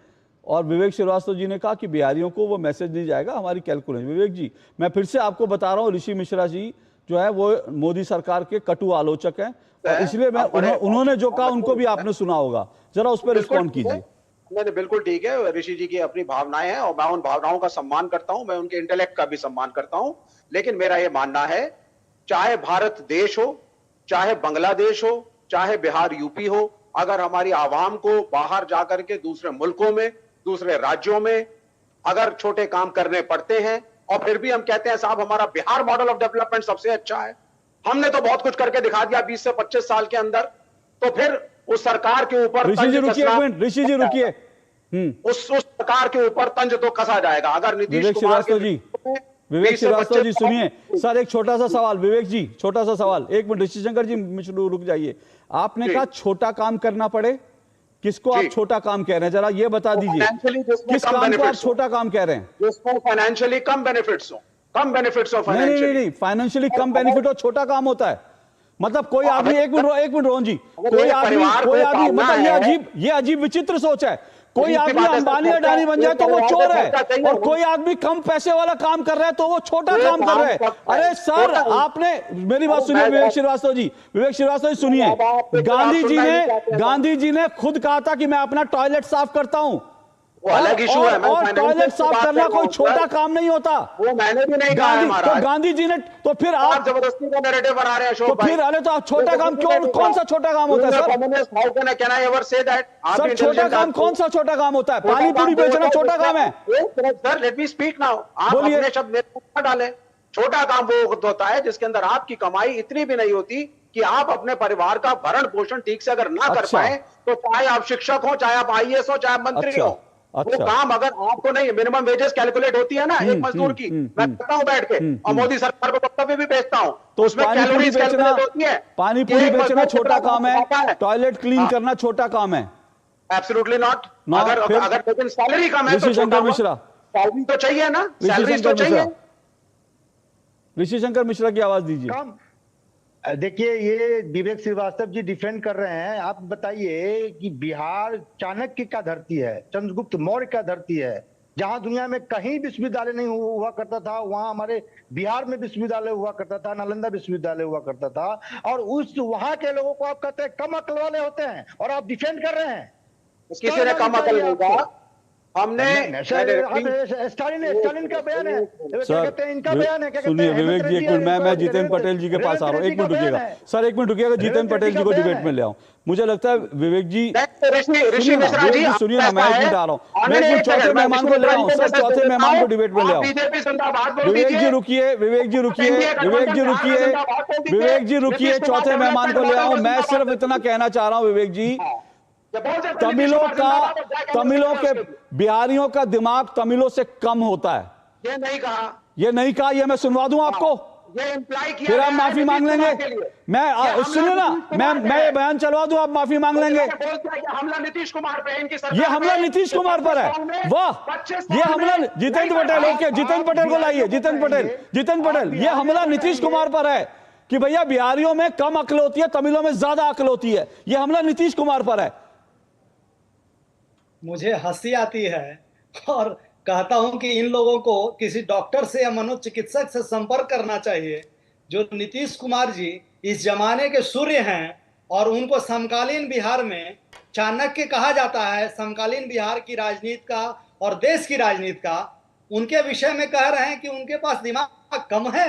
और विवेक श्रीवास्तव जी ने कहा कि बिहारियों को वो मैसेज नहीं जाएगा, हमारी कैलकुलेशन। विवेक जी, मैं फिर से आपको बता रहा हूँ, ऋषि मिश्रा जी जो है वो मोदी सरकार के कटु आलोचक हैं, और इसलिए मैं उन्होंने जो कहा उनको भी आपने सुना होगा। जरा उस पर रिस्पॉन्ड कीजिए। नहीं, बिल्कुल ठीक है। ऋषि जी की अपनी भावनाएं हैं और मैं उन भावनाओं का सम्मान करता हूं, मैं उनके इंटेलेक्ट का भी सम्मान करता हूं। लेकिन मेरा यह मानना है, चाहे भारत देश हो, चाहे बांग्लादेश हो, चाहे बिहार यूपी हो, अगर हमारी आवाम को बाहर जाकर के दूसरे मुल्कों में, दूसरे राज्यों में अगर छोटे काम करने पड़ते हैं और फिर भी हम कहते हैं साहब हमारा बिहार मॉडल ऑफ डेवलपमेंट सबसे अच्छा है, हमने तो बहुत कुछ करके दिखा दिया 20 से 25 साल के अंदर, तो फिर उस सरकार के ऊपर ऋषि जी रुकिए, उस सरकार के ऊपर तंज तो कसा जाएगा। अगर नीतीश कुमार विवेक श्रीवास्तव जी सुनिए सर, एक छोटा सा सवाल। विवेक जी, छोटा सा सवाल, एक मिनट। ऋषि शंकर जी रुक जाइए। आपने कहा छोटा काम करना पड़े, किसको आप छोटा काम कह रहे हैं, जरा ये बता दीजिए। किस काम को आप छोटा काम कह रहे हैं? जिसको फाइनेंशियली कम बेनिफिट्स हो, कम बेनिफिट्स हो। नहीं, फाइनेंशियली कम बेनिफिट हो छोटा काम होता है। मतलब कोई आदमी, एक मिनट रोहन जी, कोई आदमी मतलब ये अजीब विचित्र सोच है। कोई आदमी अंबानी अडानी बन जाए तो वो चोर है, और कोई आदमी कम पैसे वाला काम कर रहा है तो वो छोटा काम कर रहा है। अरे सर, आपने मेरी बात सुनिए। विवेक श्रीवास्तव जी सुनिए। गांधी जी ने खुद कहा था कि मैं अपना टॉयलेट साफ करता हूं, अलग इशू है। और टॉयलेट साफ करना कोई छोटा काम नहीं होता। वो मैंने भी नहीं कहा। तो गांधी जी ने, तो फिर आप जबरदस्ती का नैरेटिव बना रहे हैं अशोक भाई। फिर अरे तो आप छोटा काम क्यों, कौन सा छोटा काम होता है सर? सर छोटा काम कौन सा छोटा काम होता है? पानी पूरी बेचना छोटा काम है? Sir let me speak now. आप अपने शब्द में डालें। छोटा काम वो होता है जिसके अंदर आपकी कमाई इतनी भी नहीं होती कि आप अपने परिवार का भरण पोषण ठीक से अगर ना कर पाए, तो चाहे आप शिक्षक हो, चाहे आप IAS हो, चाहे मंत्री हो, वो काम अगर आपको नहीं, मिनिमम वेजेस कैलकुलेट होती है ना एक मजदूर की, मैं करता हूं बैठ के, और मोदी सरकार को वक्तव्य भी भेजता हूं, तो उसमें कैलोरीज कैलकुलेट होती है। पानी पूरी बेचना छोटा काम है, टॉयलेट क्लीन करना छोटा काम है? Absolutely not. अगर लेकिन सैलरी कम है तो छोटा मिश्रा, सैलरी तो चाहिए ना, सैलरी तो चाहिए। ऋषि शंकर मिश्रा की आवाज दीजिए। देखिए, ये विवेक श्रीवास्तव जी डिफेंड कर रहे हैं। आप बताइए कि बिहार चाणक्य का धरती है, चंद्रगुप्त मौर्य का धरती है, जहां दुनिया में कहीं विश्वविद्यालय नहीं हुआ करता था, वहां हमारे बिहार में विश्वविद्यालय हुआ करता था, नालंदा विश्वविद्यालय हुआ करता था। और उस वहां के लोगों को आप कहते हैं कम अकल वाले होते हैं, और आप डिफेंड कर रहे हैं। किसी ने कम अकल नहीं कहा। हमने स्टालिन का बयान है, इनका बयान है। सुनिए विवेक जी, एक मिनट, मैं जितेंद्र पटेल जी के पास आ रहा हूँ। एक मिनट रुकिएगा सर, एक मिनट रुकिएगा। जितेंद्र पटेल जी को डिबेट में ले आऊं। मुझे लगता है विवेक जी सुनिए ना, मैं एक मिनट आ रहा हूँ। मैं एक मिनट चौथे मेहमान को ले आऊं सर, चौथे मेहमान को डिबेट में ले आऊं। विवेक जी रुकिए, चौथे मेहमान को ले आऊं। मैं सिर्फ इतना कहना चाह रहा हूं विवेक जी तमिलों के बिहारियों का दिमाग तमिलों से कम होता है। ये नहीं कहा, ये मैं सुनवा दूं आपको, ये इम्प्लाई किया, फिर आप माफी मांग लेंगे। मैं सुनिए ना, मैं ये बयान चलवा दूं, आप माफी मांग लेंगे। हमला नीतीश कुमार पे, इनकी सरकार, ये हमला नीतीश कुमार पर है, वाह। ये हमला जितेंद्र पटेल, ओके, जितेंद्र पटेल को लाइए, जितेंद्र पटेल, ये हमला नीतीश कुमार पर है कि भैया बिहारियों में कम अक्ल होती है, तमिलों में ज्यादा अक्ल होती है। ये हमला नीतीश कुमार पर है। मुझे हंसी आती है और कहता हूं कि इन लोगों को किसी डॉक्टर से या मनोचिकित्सक से संपर्क करना चाहिए। जो नीतीश कुमार जी इस जमाने के सूर्य हैं और उनको समकालीन बिहार में चाणक्य कहा जाता है, समकालीन बिहार की राजनीति का और देश की राजनीति का, उनके विषय में कह रहे हैं कि उनके पास दिमाग कम है।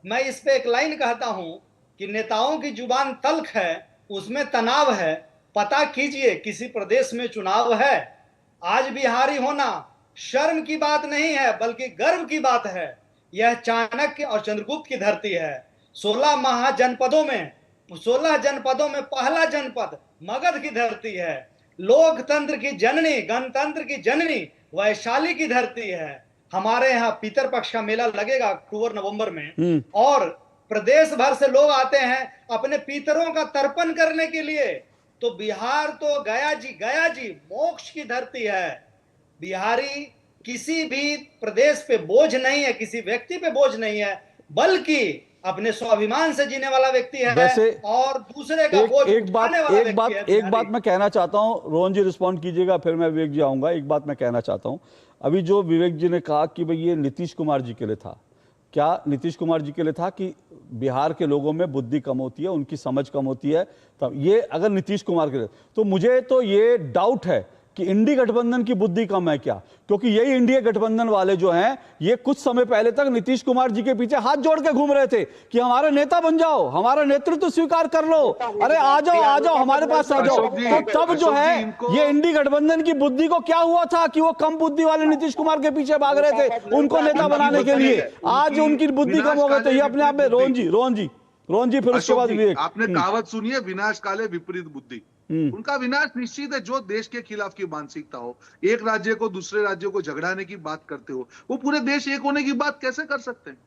मैं इस पे एक लाइन कहता हूं कि नेताओं की जुबान तल्ख है, उसमें तनाव है। पता कीजिए किसी प्रदेश में चुनाव है। आज बिहारी होना शर्म की बात नहीं है बल्कि गर्व की बात है। यह चाणक्य और चंद्रगुप्त की धरती है। 16 महाजनपदों में 16 जनपदों में पहला जनपद मगध की धरती है। लोकतंत्र की जननी, गणतंत्र की जननी वैशाली की धरती है। हमारे यहाँ पितरपक्ष का मेला लगेगा अक्टूबर नवंबर में, और प्रदेश भर से लोग आते हैं अपने पितरों का तर्पण करने के लिए। तो बिहार तो गया जी मोक्ष की धरती है। बिहारी किसी भी प्रदेश पे बोझ नहीं है, किसी व्यक्ति पे बोझ नहीं है, बल्कि अपने स्वाभिमान से जीने वाला व्यक्ति है। वैसे और दूसरे का बोझ उठाने वाला व्यक्ति है। एक बात मैं कहना चाहता हूं, रोहन जी रिस्पॉन्ड कीजिएगा, फिर मैं विवेक जी आऊंगा। एक बात मैं कहना चाहता हूं, अभी जो विवेक जी ने कहा कि भाई ये नीतीश कुमार जी के लिए था, क्या नीतीश कुमार जी के लिए था कि बिहार के लोगों में बुद्धि कम होती है, उनकी समझ कम होती है, तब ये अगर नीतीश कुमार के लिए, तो मुझे तो ये डाउट है कि इंडी गठबंधन की बुद्धि कम है क्या? क्योंकि यही इंडिया गठबंधन वाले जो हैं, ये कुछ समय पहले तक नीतीश कुमार जी के पीछे हाथ जोड़ के घूम रहे थे कि हमारा नेता बन जाओ, हमारा नेतृत्व स्वीकार कर लो, अरे आ जाओ हमारे पास आ जाओ। तो तब जो है ये इंडी गठबंधन की बुद्धि को क्या हुआ था कि वो कम बुद्धि वाले नीतीश कुमार के पीछे भाग रहे थे उनको नेता बनाने के लिए। आज उनकी बुद्धि कम हो गई, तो ये अपने आप में रोहन जी फिर उसके बाद विवेक। आपने कहावत सुनी है, विनाश काले विपरीत बुद्धि। उनका विनाश निश्चित है। जो देश के खिलाफ की मानसिकता हो, एक राज्य को दूसरे राज्यों को झगड़ाने की बात करते हो, वो पूरे देश एक होने की बात कैसे कर सकते हैं?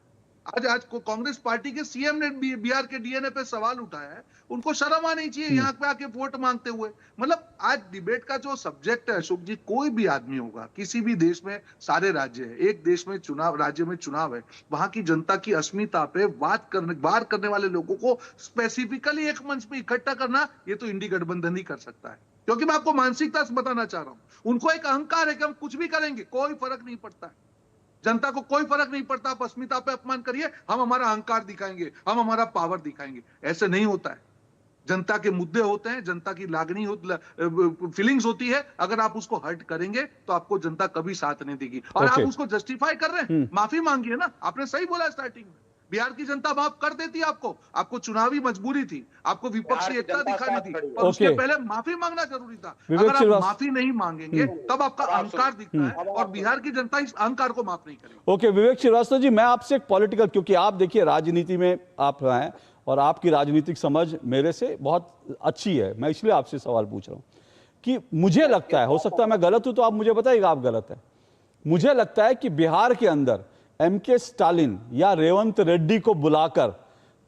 आज को कांग्रेस पार्टी के सीएम ने बिहार के डीएनए पे सवाल उठाया है। उनको शर्म आनी चाहिए यहाँ पे आके वोट मांगते हुए। मतलब आज डिबेट का जो सब्जेक्ट है अशोक जी, कोई भी आदमी होगा, किसी भी देश में सारे राज्य है, एक देश में चुनाव, राज्य में चुनाव है, वहां की जनता की अस्मिता पे बात करने वाले लोगों को स्पेसिफिकली एक मंच पे इकट्ठा करना, ये तो इंडी गठबंधन ही कर सकता है। क्योंकि मैं आपको मानसिकता से बताना चाह रहा हूं, उनको एक अहंकार है कि हम कुछ भी करेंगे, कोई फर्क नहीं पड़ता है, जनता को कोई फर्क नहीं पड़ता। आप अस्मिता पे अपमान करिए, हम हमारा अहंकार दिखाएंगे, हम हमारा पावर दिखाएंगे। ऐसे नहीं होता है। जनता के मुद्दे होते हैं, जनता की लागनी फीलिंग्स होती है। अगर आप उसको हर्ट करेंगे तो आपको जनता कभी साथ नहीं देगी। और आप उसको जस्टिफाई कर रहे हैं, माफी मांगिए ना। आपने सही बोला स्टार्टिंग में, बिहार की जनता माफ कर देती है आपको चुनावी मजबूरी थी, आपको विपक्षी एकता दिखानी थी, और उसके पहले माफी मांगना जरूरी था। अगर आप माफी नहीं मांगेंगे तब आपका अहंकार दिखता है, और बिहार की जनता इस अहंकार को माफ नहीं करेगी। ओके, विवेक श्रीवास्तव जी, मैं आपसे एक पॉलिटिकल, क्योंकि आप देखिए राजनीति में आप हैं और आपकी राजनीतिक समझ मेरे से बहुत अच्छी है, मैं इसलिए आपसे सवाल पूछ रहा हूं कि मुझे लगता है, हो सकता है मैं गलत हूं तो आप मुझे बताइएगा आप गलत है, मुझे लगता है कि बिहार के अंदर एमके स्टालिन या रेवंत रेड्डी को बुलाकर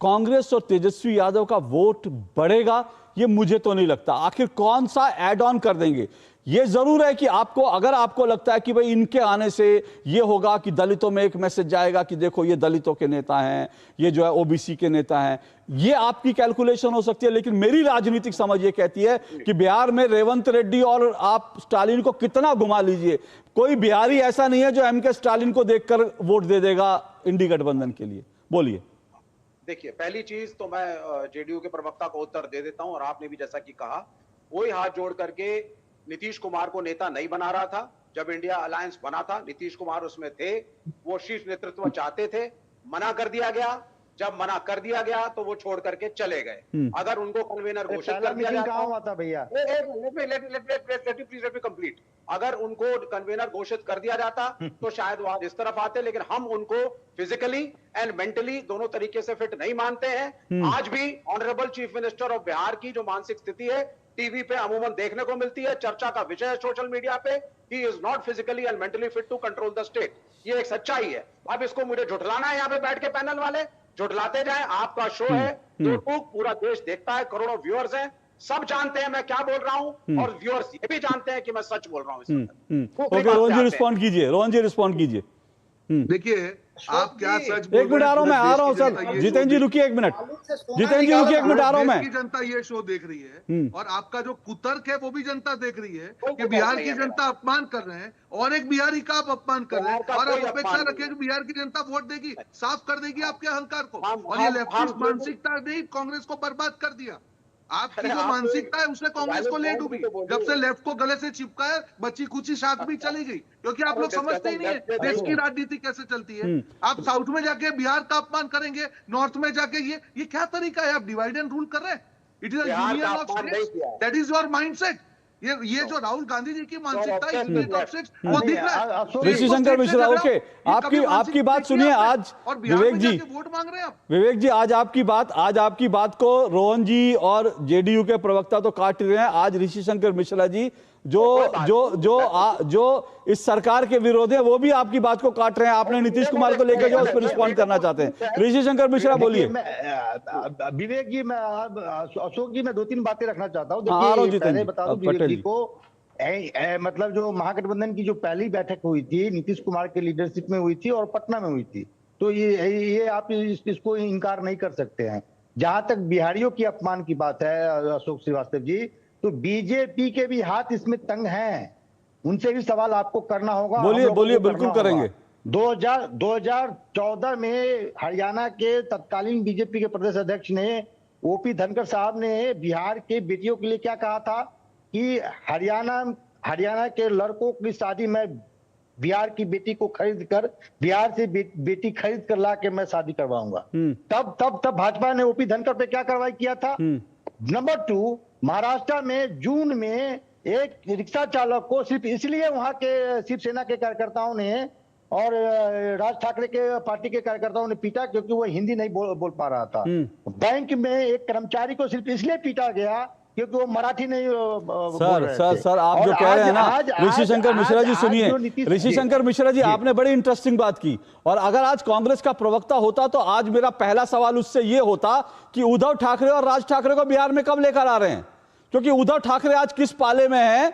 कांग्रेस और तेजस्वी यादव का वोट बढ़ेगा, ये मुझे तो नहीं लगता। आखिर कौन सा ऐड ऑन कर देंगे? ये जरूर है कि आपको, अगर आपको लगता है कि भाई इनके आने से ये होगा कि दलितों में एक मैसेज जाएगा कि देखो ये दलितों के नेता हैं, ये जो है ओबीसी के नेता हैं, ये आपकी कैलकुलेशन हो सकती है। लेकिन मेरी राजनीतिक समझ ये कहती है कि बिहार में रेवंत रेड्डी और आप स्टालिन को कितना घुमा लीजिए, कोई बिहारी ऐसा नहीं है जो एमके स्टालिन को देखकर वोट दे देगा इंडी गठबंधन के लिए। बोलिए। देखिए, पहली चीज तो मैं जेडीयू के प्रवक्ता को उत्तर दे देता हूं, और आपने भी जैसा कि कहा, कोई हाथ जोड़ करके नीतीश कुमार को नेता नहीं बना रहा था। जब इंडिया अलायंस बना था, नीतीश कुमार उसमें थे, वो शीर्ष नेतृत्व चाहते थे, मना कर दिया गया। जब मना कर दिया गया तो वो छोड़ करके चले गए। अगर उनको कन्वेनर घोषित कर दिया जाता, भैया लेट मी कंप्लीट, अगर उनको कन्वेनर घोषित कर दिया जाता तो शायद वो आज इस तरफ आते। लेकिन हम उनको फिजिकली एंड मेंटली दोनों तरीके से फिट नहीं मानते हैं। आज भी honourable chief minister of Bihar की जो मानसिक स्थिति है टीवी पे अमूमन देखने को मिलती है, चर्चा का विषय है सोशल मीडिया पे, he is not physically and mentally fit to control the state. ये एक सच्चाई है। अब इसको मुझे झुठलाना है यहाँ पे बैठ के पैनल वाले, झुठलाते जाए, आपका शो है, तो पूरा देश देखता है, करोड़ों व्यूअर्स हैं, सब जानते हैं मैं क्या बोल रहा हूं, और व्यूअर्स ये भी जानते हैं कि मैं सच बोल रहा हूं। ओके, रोहन जी रिस्पॉन्ड कीजिए, रोहन जी रिस्पॉन्ड कीजिए। देखिए आप क्या सच एक मिनट आ रहा हूं, मैं आ रहा हूं सर। जितेंद्र जी रुकिए एक मिनट, जितेंद्र जी रुकिए एक मिनट, आ रहा हूं मैं। देश की जनता ये शो देख रही है और आपका जो कुतर्क है वो भी जनता देख रही है कि बिहार की जनता अपमान कर रहे हैं और एक बिहारी का आप अपमान कर रहे हैं, और आप अपेक्षा रखें कि बिहार की जनता वोट देगी, साफ कर देगी आपके अहंकार को। और ये लेफ्टिस्ट मानसिकता ने कांग्रेस को बर्बाद कर दिया। आपकी जो मानसिकता है उसने कांग्रेस को ले डूबी। जब से लेफ्ट को गले से चिपकाया, बच्ची कुची साथ भी चली गई, क्योंकि आप लोग समझते ही नहीं है देश की राजनीति कैसे चलती है। आप साउथ में जाके बिहार का अपमान करेंगे, नॉर्थ में जाके ये क्या तरीका है? आप डिवाइड एंड रूल कर रहे हैं। It is a union of states, that is your mindset. ये जो राहुल गांधी जी की मानसिकता है वो दिख रहा है। ऋषि शंकर मिश्रा, ओके, आपकी बात सुनिए। आज विवेक जी, वोट मांग रहे हैं आप। विवेक जी, आज आपकी बात को रोहन जी और जेडीयू के प्रवक्ता तो काट रहे हैं। आज ऋषि शंकर मिश्रा जी जो इस सरकार के विरोध है, वो भी आपकी बात को काट रहे हैं। आपने नीतीश कुमार को लेकर जो उस पर रिस्पॉन्ड करना चाहते हैं, ऋषि शंकर मिश्रा बोलिए। विवेक जी, मैं अशोक जी, मैं 2-3 बातें रखना चाहता हूँ। पहले बता दूं विवेक जी को, मतलब जो महागठबंधन की जो पहली बैठक हुई थी नीतीश कुमार के लीडरशिप में हुई थी और पटना में हुई थी, तो ये आप इसको इनकार नहीं कर सकते हैं। जहां तक बिहारियों की अपमान की बात है अशोक श्रीवास्तव जी, तो बीजेपी के भी हाथ इसमें तंग हैं, उनसे भी सवाल आपको करना होगा। बोलिए, बिल्कुल करेंगे। 2014 में हरियाणा के तत्कालीन बीजेपी के प्रदेश अध्यक्ष ने, ओपी धनखड़ साहब ने, बिहार के बेटियों के लिए क्या कहा था कि हरियाणा के लड़कों की शादी में बिहार की बेटी को खरीद कर, बिहार से बेटी खरीद कर ला के मैं शादी करवाऊंगा। तब भाजपा ने ओपी धनखड़ पे क्या कार्रवाई किया था? नंबर 2, महाराष्ट्र में जून में एक रिक्शा चालक को सिर्फ इसलिए वहां के शिवसेना के कार्यकर्ताओं ने और राज ठाकरे के पार्टी के कार्यकर्ताओं ने पीटा क्योंकि वो हिंदी नहीं बोल पा रहा था। बैंक में एक कर्मचारी को सिर्फ इसलिए पीटा गया क्योंकि वो मराठी नहीं सर आप जो कह रहे हैं ना, ऋषि शंकर मिश्रा जी सुनिए, ऋषि शंकर मिश्रा जी, आपने बड़ी इंटरेस्टिंग बात की। और अगर आज कांग्रेस का प्रवक्ता होता तो आज मेरा पहला सवाल उससे ये होता कि उद्धव ठाकरे और राज ठाकरे को बिहार में कब लेकर आ रहे हैं, क्योंकि उद्धव ठाकरे आज किस पाले में है,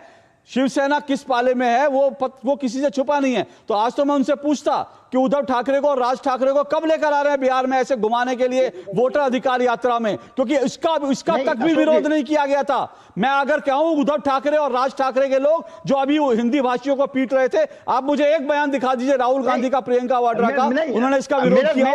शिवसेना किस पाले में है, वो किसी से छुपा नहीं है। तो आज तो मैं उनसे पूछता कि उद्धव ठाकरे को और राज ठाकरे को कब लेकर आ रहे हैं बिहार में ऐसे घुमाने के लिए वोटर अधिकार यात्रा में, क्योंकि इसका तक भी विरोध नहीं किया गया था। मैं अगर कहूं उद्धव ठाकरे और राज ठाकरे के लोग जो अभी हिंदी भाषियों को पीट रहे थे, आप मुझे एक बयान दिखा दीजिए राहुल गांधी का, प्रियंका वाड्रा का, उन्होंने इसका विरोध किया।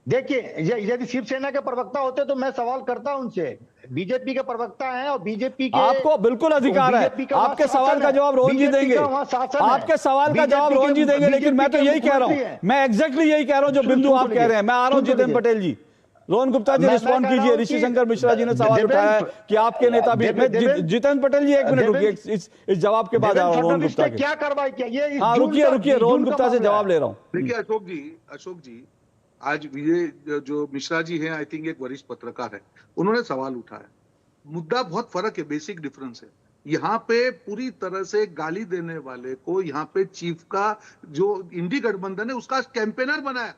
देखिए यदि शिवसेना के प्रवक्ता होते तो मैं सवाल करता उनसे। बीजेपी के प्रवक्ता हैं और बीजेपी के, आपको बिल्कुल अधिकार है, आपके सवाल का जवाब रोहन जी देंगे, आपके सवाल का जवाब रोहन जी देंगे, लेकिन मैं तो यही कह रहा हूं, मैं एग्जैक्टली यही कह रहा हूं जो बिंदु आप कह रहे हैं। मैं आ रहा हूं जितेंद्र पटेल जी, रोहन गुप्ता जी रिस्पॉन्ड कीजिए। ऋषि शंकर मिश्रा जी ने सवाल उठाया है कि आपके नेता भी, जितेंद्र पटेल जी एक मिनट रुकिए, इस जवाब के बाद आ रहा हूं रोहन गुप्ता के। क्या कार्रवाई किया? हाँ रुकिए, रोहन गुप्ता से जवाब ले रहा हूँ। देखिए अशोक जी, आज ये जो मिश्रा जी हैं, आई थिंक एक वरिष्ठ पत्रकार है, उन्होंने सवाल उठाया। मुद्दा बहुत फर्क है, बेसिक डिफरेंस है। यहाँ पे पूरी तरह से गाली देने वाले को यहाँ पे चीफ का जो इंडी गठबंधन है उसका कैंपेनर बनाया।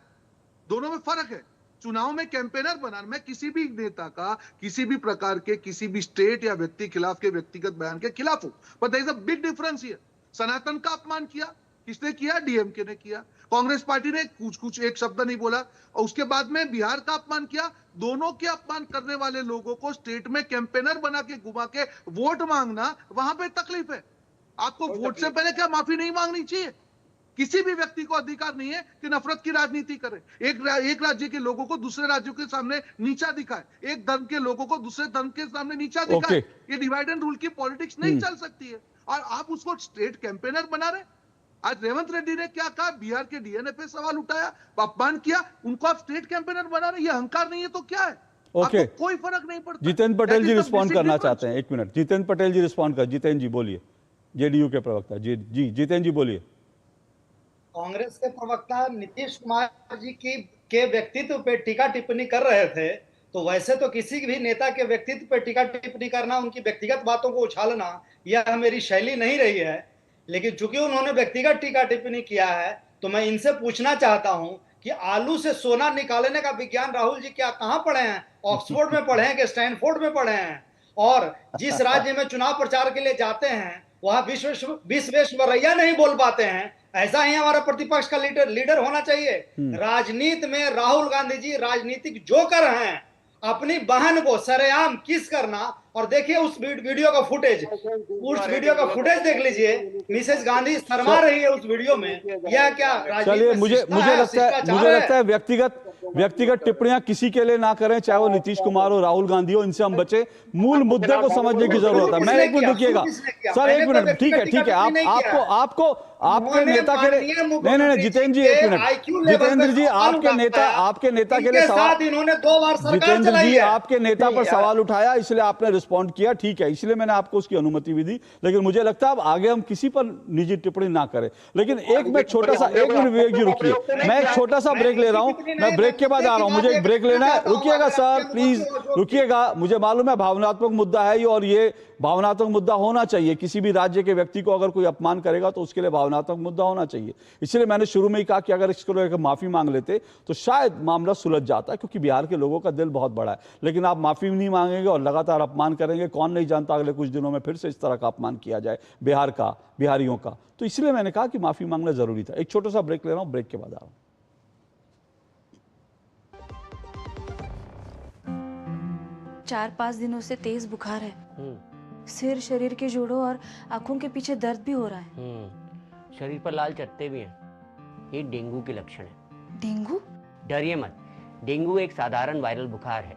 दोनों में फर्क है। चुनाव में कैंपेनर बनाना, मैं किसी भी नेता का किसी भी प्रकार के किसी भी स्टेट या व्यक्ति खिलाफ के व्यक्तिगत बयान के खिलाफ हूं, पर there is a big difference here. सनातन का अपमान किया, किसने किया? डीएमके ने किया। कांग्रेस पार्टी ने कुछ एक शब्द नहीं बोला, और उसके बाद में बिहार का अपमान किया। दोनों के अपमान करने वाले लोगों को स्टेट में कैंपेनर बना के घुमा के वोट मांगना, वहां पे तकलीफ है। आपको वोट से पहले क्या माफी नहीं मांगनी चाहिए? किसी भी व्यक्ति को अधिकार नहीं है कि नफरत की राजनीति करे, एक राज्य के लोगों को दूसरे राज्यों के सामने नीचा दिखाए, एक धर्म के लोगों को दूसरे धर्म के सामने नीचा दिखाए। ये डिवाइड एंड रूल की पॉलिटिक्स नहीं चल सकती है, और आप उसको स्टेट कैंपेनर बना रहे। आज रेवंत रेड्डी ने क्या कहा? बिहार के डीएनए पे सवाल उठाया, अपमान किया, उनको आप स्टेट कैंपेनर बना रहे। ये अहंकार नहीं है तो क्या है? ओके, कोई फर्क नहीं पड़ता। जितेंद्र पटेल जी रिस्पॉन्ड करना चाहते हैं, एक मिनट। जितेंद्र पटेल जी रिस्पॉन्ड कर, जितेंद्र जी बोलिए, जेडीयू के प्रवक्ता जी जितेंद्र जी बोलिए। कांग्रेस के प्रवक्ता नीतीश कुमार जी के व्यक्तित्व पे टीका टिप्पणी कर रहे थे, तो वैसे तो किसी भी नेता के व्यक्तित्व पर टीका टिप्पणी करना, उनकी व्यक्तिगत बातों को उछालना, यह मेरी शैली नहीं रही है। लेकिन चूंकि उन्होंने व्यक्तिगत टीका टिप्पणी किया है, तो मैं इनसे पूछना चाहता हूं कि आलू से सोना निकालने का विज्ञान राहुल जी क्या कहां पढ़े हैं? ऑक्सफोर्ड में पढ़े हैं कि स्टैनफोर्ड में पढ़े हैं? और जिस राज्य में चुनाव प्रचार के लिए जाते हैं वहां विश्वेश्वरैया नहीं बोल पाते हैं। ऐसा ही हमारा प्रतिपक्ष का लीडर होना चाहिए। राजनीति में राहुल गांधी जी राजनीतिक जोकर हैं। अपनी बहन को सरेआम किस करना, और देखिए उस वीडियो का फुटेज, देख लीजिए। मिसेस गांधी शर्मा रही है उस वीडियो में। यह क्या? चलिए, मुझे लगता है व्यक्तिगत टिप्पणियां किसी के लिए ना करें, चाहे वो नीतीश कुमार हो, राहुल गांधी हो, इनसे हम बचे। मूल मुद्दे को समझने की जरूरत है। मैं एक मिनट रुकिएगा सर, एक मिनट। ठीक है, आपके नेता के लिए नहीं, जितेंद्र जी एक मिनट। जितेंद्र जी आपके नेता के लिए सवाल, इन्होंने 2 बार जितेंद्र जी आपके नेता पर सवाल उठाया, इसलिए आपने रिस्पॉन्ड किया, ठीक है, इसलिए मैंने आपको उसकी अनुमति भी दी। लेकिन मुझे लगता है अब आगे हम किसी पर निजी टिप्पणी ना करें। लेकिन एक मिनट विवेक जी रुकिए, मैं एक छोटा सा ब्रेक ले रहा हूं। मैं ब्रेक के बाद आ रहा हूं, मुझे एक ब्रेक लेना है। रुकिएगा सर, प्लीज रुकिएगा। मुझे मालूम है भावनात्मक मुद्दा है ये, और ये भावनात्मक मुद्दा होना चाहिए। किसी भी राज्य के व्यक्ति को अगर कोई अपमान करेगा तो उसके लिए भावनात्मक मुद्दा होना चाहिए। इसलिए मैंने शुरू में ही कहा कि अगर इसको लेकर माफी मांग लेते तो शायद मामला सुलझ जाता, क्योंकि बिहार के लोगों का दिल बहुत बड़ा है। लेकिन आप माफी नहीं मांगेंगे और लगातार अपमान करेंगे, कौन नहीं जानता अगले कुछ दिनों में फिर से इस तरह का अपमान किया जाए बिहारियों का। तो इसलिए मैंने कहा कि माफी मांगना जरूरी था। एक छोटा सा ब्रेक ले रहा हूं, ब्रेक के बाद आ रहा हूं। 4-5 दिनों से तेज बुखार है। सिर, शरीर के जोड़ों और आंखों के पीछे दर्द भी हो रहा है। शरीर पर लाल चट्टे भी हैं। ये डेंगू के लक्षण है। डेंगू? डरिए मत, डेंगू एक साधारण वायरल बुखार है।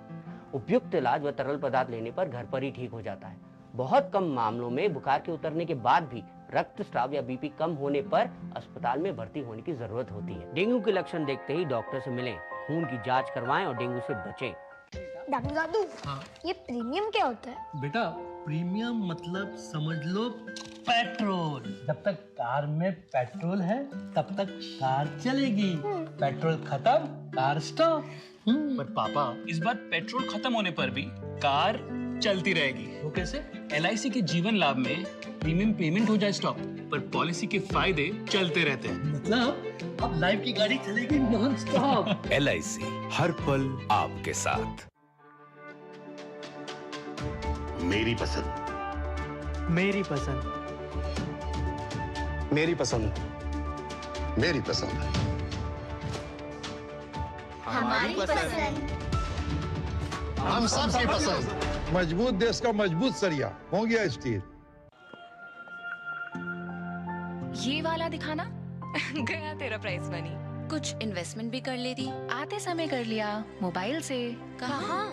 उपयुक्त इलाज व तरल पदार्थ लेने पर घर पर ही ठीक हो जाता है। बहुत कम मामलों में बुखार के उतरने के बाद भी रक्तस्राव या बीपी कम होने पर अस्पताल में भर्ती होने की जरूरत होती है। डेंगू के लक्षण देखते ही डॉक्टर से मिलें, खून की जांच करवाएं और डेंगू से बचें। डॉक्टर दादू, ये प्रीमियम क्या होता है? बेटा, प्रीमियम मतलब समझ लो पेट्रोल। जब तक कार में पेट्रोल है तब तक कार चलेगी, पेट्रोल खत्म कार स्टॉप। पर पापा, इस बार पेट्रोल खत्म होने पर भी कार चलती रहेगी। वो कैसे? LIC के जीवन लाभ में प्रीमियम पेमेंट हो जाए स्टॉप, पर पॉलिसी के फायदे चलते रहते हैं। मतलब अब लाइफ की गाड़ी चलेगी नॉन स्टॉप। LIC हर पल आपके साथ। मेरी पसंद, मेरी पसंद, मेरी पसंद, मेरी पसंद, हमारी पसंद, हम सबकी पसंद। मजबूत देश का मजबूत सरिया हो गया स्टील। ये वाला दिखाना। गया तेरा प्राइस मनी। कुछ इन्वेस्टमेंट भी कर लेती, आते समय कर लिया मोबाइल से। कहाँ?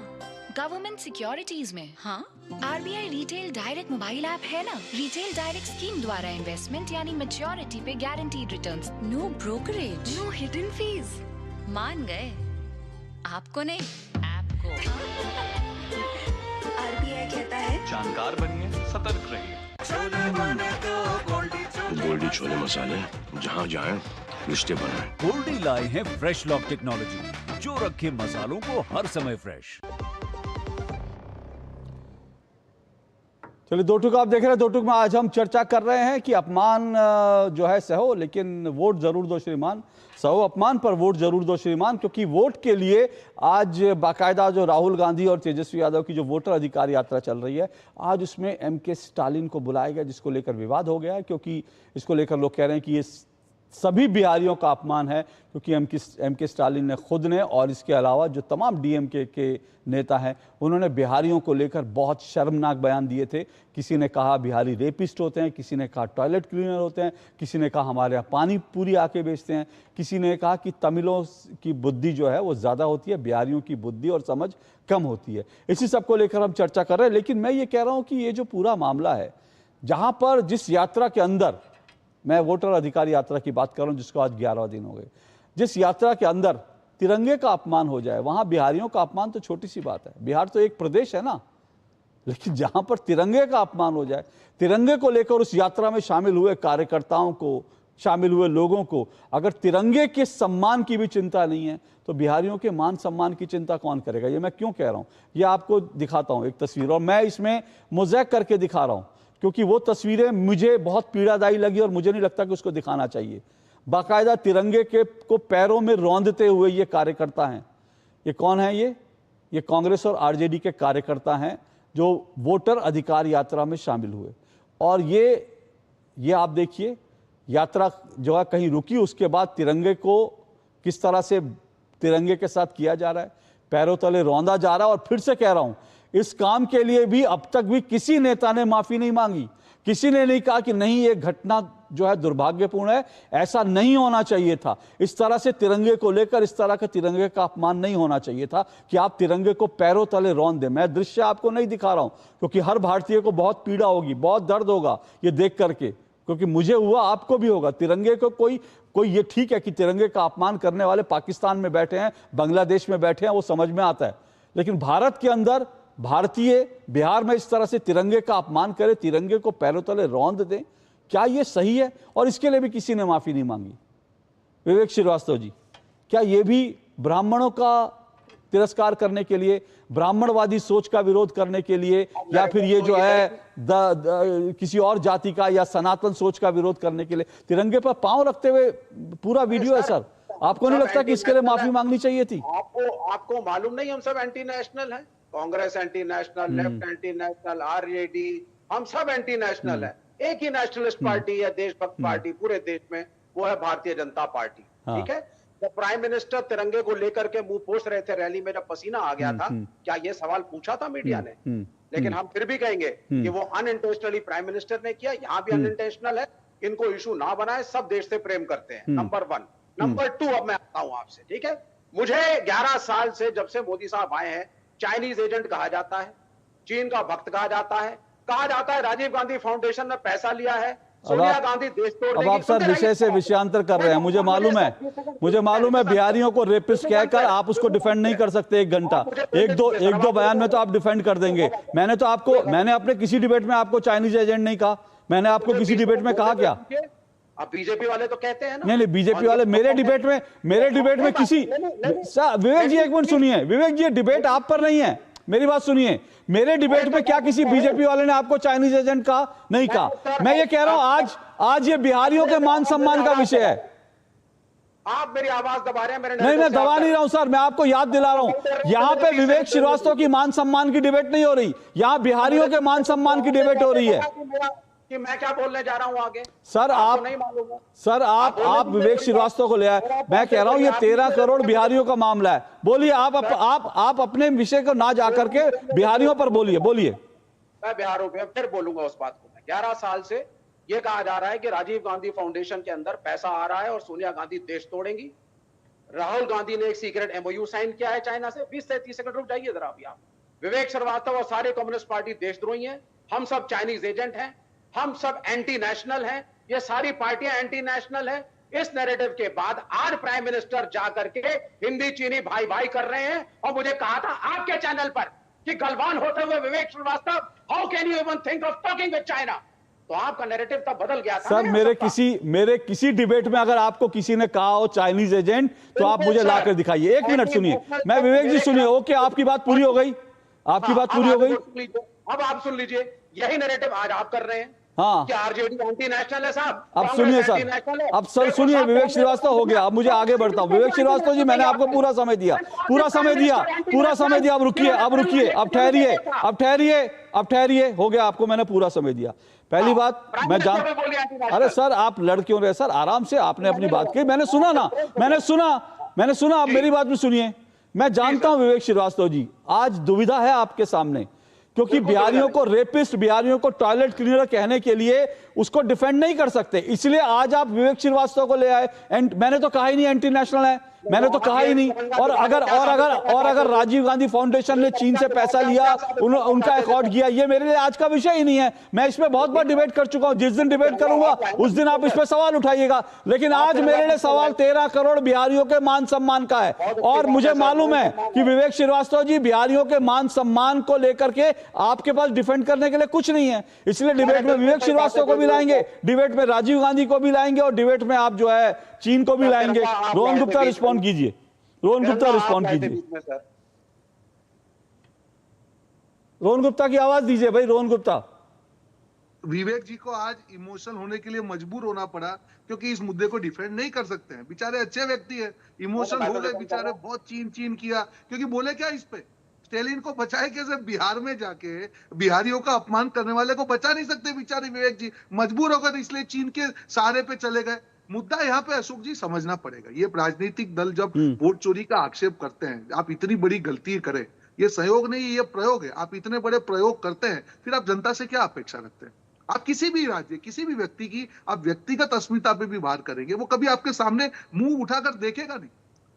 गवर्नमेंट सिक्योरिटीज में। हाँ, RBI retail direct mobile app है ना। रिटेल डायरेक्ट स्कीम द्वारा इन्वेस्टमेंट यानी मैच्योरिटी पे guaranteed returns. No brokerage, no hidden fees. मान गए? आपको नहीं, ऐप को। RBI कहता है जानकार बनिए, सतर्क रहिए। गोल्डी छोले मसाले, जहाँ जाएं रिश्ते बनाएं। गोल्डी लाए हैं फ्रेश लॉक टेक्नोलॉजी, जो रखे मसालों को हर समय फ्रेश। चलिए, दो टूक आप देख रहे हैं। दो टूक में आज हम चर्चा कर रहे हैं कि अपमान जो है सहो, लेकिन वोट जरूर दो श्रीमान। सहो अपमान पर वोट जरूर दो श्रीमान, क्योंकि वोट के लिए आज बाकायदा जो राहुल गांधी और तेजस्वी यादव की जो वोटर अधिकार यात्रा चल रही है, आज उसमें MK स्टालिन को बुलाया गया, जिसको लेकर विवाद हो गया है। क्योंकि इसको लेकर लोग कह रहे हैं कि ये सभी बिहारियों का अपमान है, क्योंकि MK स्टालिन ने खुद ने और इसके अलावा जो तमाम DMK के नेता हैं, उन्होंने बिहारियों को लेकर बहुत शर्मनाक बयान दिए थे। किसी ने कहा बिहारी रेपिस्ट होते हैं, किसी ने कहा टॉयलेट क्लीनर होते हैं, किसी ने कहा हमारे यहाँ पानी पूरी आके बेचते हैं, किसी ने कहा कि तमिलों की बुद्धि जो है वो ज़्यादा होती है, बिहारियों की बुद्धि और समझ कम होती है। इसी सब को लेकर हम चर्चा कर रहे हैं। लेकिन मैं ये कह रहा हूँ कि ये जो पूरा मामला है, जहाँ पर जिस यात्रा के अंदर, मैं वोटर अधिकार यात्रा की बात कर रहा हूं, जिसको आज 11वां दिन हो गए, जिस यात्रा के अंदर तिरंगे का अपमान हो जाए, वहां बिहारियों का अपमान तो छोटी सी बात है। बिहार तो एक प्रदेश है ना, लेकिन जहां पर तिरंगे का अपमान हो जाए, तिरंगे को लेकर उस यात्रा में शामिल हुए कार्यकर्ताओं को, शामिल हुए लोगों को अगर तिरंगे के सम्मान की भी चिंता नहीं है तो बिहारियों के मान सम्मान की चिंता कौन करेगा? ये मैं क्यों कह रहा हूं? ये आपको दिखाता हूं एक तस्वीर, और मैं इसमें मोज़ेक करके दिखा रहा हूं क्योंकि वो तस्वीरें मुझे बहुत पीड़ादायी लगी और मुझे नहीं लगता कि उसको दिखाना चाहिए। बाकायदा तिरंगे को पैरों में रौंदते हुए ये कार्यकर्ता हैं। ये कौन है? ये कांग्रेस और आरजेडी के कार्यकर्ता हैं जो वोटर अधिकार यात्रा में शामिल हुए। और ये आप देखिए, यात्रा जो है कहीं रुकी, उसके बाद तिरंगे को किस तरह से तिरंगे के साथ किया जा रहा है, पैरों तले रौंदा जा रहा है। और फिर से कह रहा हूं, इस काम के लिए भी अब तक भी किसी नेता ने माफी नहीं मांगी, किसी ने नहीं कहा कि नहीं ये घटना जो है दुर्भाग्यपूर्ण है, ऐसा नहीं होना चाहिए था, इस तरह से तिरंगे को लेकर इस तरह के तिरंगे का अपमान नहीं होना चाहिए था कि आप तिरंगे को पैरों तले रौंद दें। मैं दृश्य आपको नहीं दिखा रहा हूं क्योंकि हर भारतीय को बहुत पीड़ा होगी, बहुत दर्द होगा ये देख करके, क्योंकि मुझे हुआ, आपको भी होगा। तिरंगे को कोई ये ठीक है कि तिरंगे का अपमान करने वाले पाकिस्तान में बैठे हैं, बांग्लादेश में बैठे हैं, वो समझ में आता है, लेकिन भारत के अंदर भारतीय बिहार में इस तरह से तिरंगे का अपमान करे, तिरंगे को पैरों तले रौंद दें, क्या ये सही है? और इसके लिए भी किसी ने माफी नहीं मांगी। विवेक श्रीवास्तव जी, क्या ये भी ब्राह्मणों का तिरस्कार करने के लिए, ब्राह्मणवादी सोच का विरोध करने के लिए, या फिर ये जो है किसी और जाति का या सनातन सोच का विरोध करने के लिए तिरंगे पर पांव रखते हुए पूरा वीडियो है सर? आपको नहीं लगता कि इसके लिए माफी मांगनी चाहिए थी? आपको मालूम नहीं हम सब एंटी नेशनल हैं? Congress anti national, left anti national, RJD, हम सब एंटी नेशनल है। एक ही नेशनलिस्ट पार्टी या देशभक्त पार्टी पूरे देश में, वो है भारतीय जनता पार्टी। ठीक है, जब प्राइम मिनिस्टर तिरंगे को लेकर के मुंह पोंछ रहे थे रैली में, जब पसीना आ गया था, क्या ये सवाल पूछा था मीडिया ने? लेकिन हम फिर भी कहेंगे कि वो अनइंटेंशनली प्राइम मिनिस्टर ने किया, यहाँ भी अनइंटेंशनल है। इनको इशू ना बनाए, सब देश से प्रेम करते हैं, नंबर 1। नंबर 2, अब मैं आता हूं आपसे, ठीक है? मुझे 11 साल से, जब से मोदी साहब आए हैं, चाइनीज एजेंट कहा जाता है, चीन का भक्त कहा जाता है राजीव गांधी फाउंडेशन ने पैसा लिया है, सोनिया गांधी देश तोड़ देगी। अब आप सर विषय से विषयांतर कर रहे हैं, मुझे मालूम है बिहारियों को रेपिस्ट कहकर आप उसको डिफेंड नहीं कर सकते 1 घंटा। एक दो बयान में तो आप डिफेंड कर देंगे। मैंने अपने किसी डिबेट में आपको चाइनीज एजेंट नहीं कहा, मैंने आपको किसी डिबेट में कहा क्या? अब बीजेपी वाले तो कहते हैं ना। नहीं, बीजेपी वाले मेरे डिबेट में किसी, विवेक जी एक मिनट सुनिए, विवेक जी डिबेट आप पर नहीं है, मेरी बात सुनिए। मेरे डिबेट में क्या किसी बीजेपी वाले ने आपको चाइनीज एजेंट कहा? नहीं कहा। मैं ये कह रहा हूं आज ये बिहारियों के मान सम्मान का विषय है। आप मेरी आवाज दबा रहे हैं। नहीं, मैं दबा नहीं रहा हूं सर, मैं आपको याद दिला रहा हूं। यहां पे विवेक श्रीवास्तव की मान सम्मान की डिबेट नहीं हो रही, यहां बिहारियों के मान सम्मान की डिबेट हो रही है। कि मैं क्या बोलने जा रहा हूं आगे? सर आप विवेक श्रीवास्तव को ले आए। मैं कह रहा हूं ये 13 करोड़ बिहारियों का मामला है। बोलिए, आप अपने विषय को ना जाकर के बिहारियों पर बोलिए। मैं बिहारों पे फिर बोलूंगा उस बात को। 11 साल से ये कहा जा रहा है कि राजीव गांधी फाउंडेशन के अंदर पैसा आ रहा है और सोनिया गांधी देश तोड़ेंगी। राहुल गांधी ने एक सीक्रेट MOU साइन किया है चाइना से। 20 से 30 सेकंड रुक जाइए जरा अभी आप। विवेक श्रीवास्तव और सारे कम्युनिस्ट पार्टी देशद्रोही हैं, हम सब चाइनीज एजेंट हैं, हम सब एंटी नेशनल हैं, ये सारी पार्टियां एंटी नेशनल हैं। इस नैरेटिव के बाद आज प्राइम मिनिस्टर जाकर के हिंदी चीनी भाई भाई कर रहे हैं। और मुझे कहा था आपके चैनल पर कि गलवान होते हुए Vivek Srivastava, how can you even think of talking with China? तो आपका नैरेटिव तब बदल गया था। सर मेरे किसी डिबेट में अगर आपको किसी ने कहा हो चाइनीज एजेंट, तो आप मुझे लाकर दिखाइए। 1 मिनट सुनिए, मैं विवेक जी सुनिए। ओके, आपकी बात पूरी हो गई, आपकी बात पूरी हो गई। अब आप सुन लीजिए, यही नैरेटिव आज आप कर रहे हैं। हाँ, क्या आरजेडी एंटी नेशनल है साहब? अब सुनिए सर, अब सर सुनिए, विवेक श्रीवास्तव हो गया। अब मुझे आगे बढ़ता हूं। विवेक श्रीवास्तव जी, मैंने आपको पूरा समय दिया। अब ठहरिए, हो गया, आपको मैंने पूरा समय दिया। पहली बात मैं अरे सर आप लड़ क्यों रहे सर? आराम से, आपने अपनी बात की, मैंने सुना। आप मेरी बात भी सुनिए। मैं जानता हूं विवेक श्रीवास्तव जी, आज दुविधा है आपके सामने, क्योंकि बिहारियों को रेपिस्ट, बिहारियों को टॉयलेट क्लीनर कहने के लिए उसको डिफेंड नहीं कर सकते, इसलिए आज आप विवेक श्रीवास्तव को ले आए। मैंने तो कहा ही नहीं एंटी नेशनल है, मैंने तो कहा ही नहीं। और अगर राजीव गांधी फाउंडेशन ने चीन से पैसा लिया, उनका अकॉर्ड किया, ये मेरे लिए आज का विषय ही नहीं है। मैं इस पे बहुत बार डिबेट कर चुका हूं। जिस दिन डिबेट करूंगा उस दिन आप इस पे सवाल उठाइएगा। लेकिन आज मेरे लिए सवाल 13 करोड़ बिहारियों के मान सम्मान का है। और मुझे मालूम है कि विवेक श्रीवास्तव जी, बिहारियों के मान सम्मान को लेकर के आपके पास डिफेंड करने के लिए कुछ नहीं है। इसलिए डिबेट में विवेक श्रीवास्तव को भी लाएंगे, डिबेट में राजीव गांधी को भी लाएंगे, और डिबेट में आप जो है चीन को भी लाएंगे। रोहन गुप्ता रिस्पॉन्ड कीजिए, रोहन गुप्ता रिस्पॉन्ड कीजिए। रोहन गुप्ता की आवाज दीजिए भाई, रोहन गुप्ता। विवेक जी को आज इमोशनल होने के लिए मजबूर होना पड़ा, क्योंकि इस मुद्दे को डिफेंड नहीं कर सकते हैं। बेचारे अच्छे व्यक्ति है, इमोशनल हो गए बेचारे, बहुत चीन किया। क्योंकि बोले क्या इस पे, स्टेलिन को बचाए कैसे? बिहार में जाके बिहारियों का अपमान करने वाले को बचा नहीं सकते बेचारे विवेक जी, मजबूर हो गए, इसलिए चीन के सहारे पे चले गए। मुद्दा यहाँ पे अशोक जी समझना पड़ेगा, ये राजनीतिक दल जब वोट चोरी का आक्षेप करते हैं, आप इतनी बड़ी गलती करें, ये सहयोग नहीं, ये प्रयोग है। आप इतने बड़े प्रयोग करते हैं, फिर आप जनता से क्या अपेक्षा रखते हैं? आप किसी भी राज्य, किसी भी व्यक्ति की आप व्यक्तिगत अस्मिता पे भी वार करेंगे, वो कभी आपके सामने मुंह उठाकर देखेगा नहीं।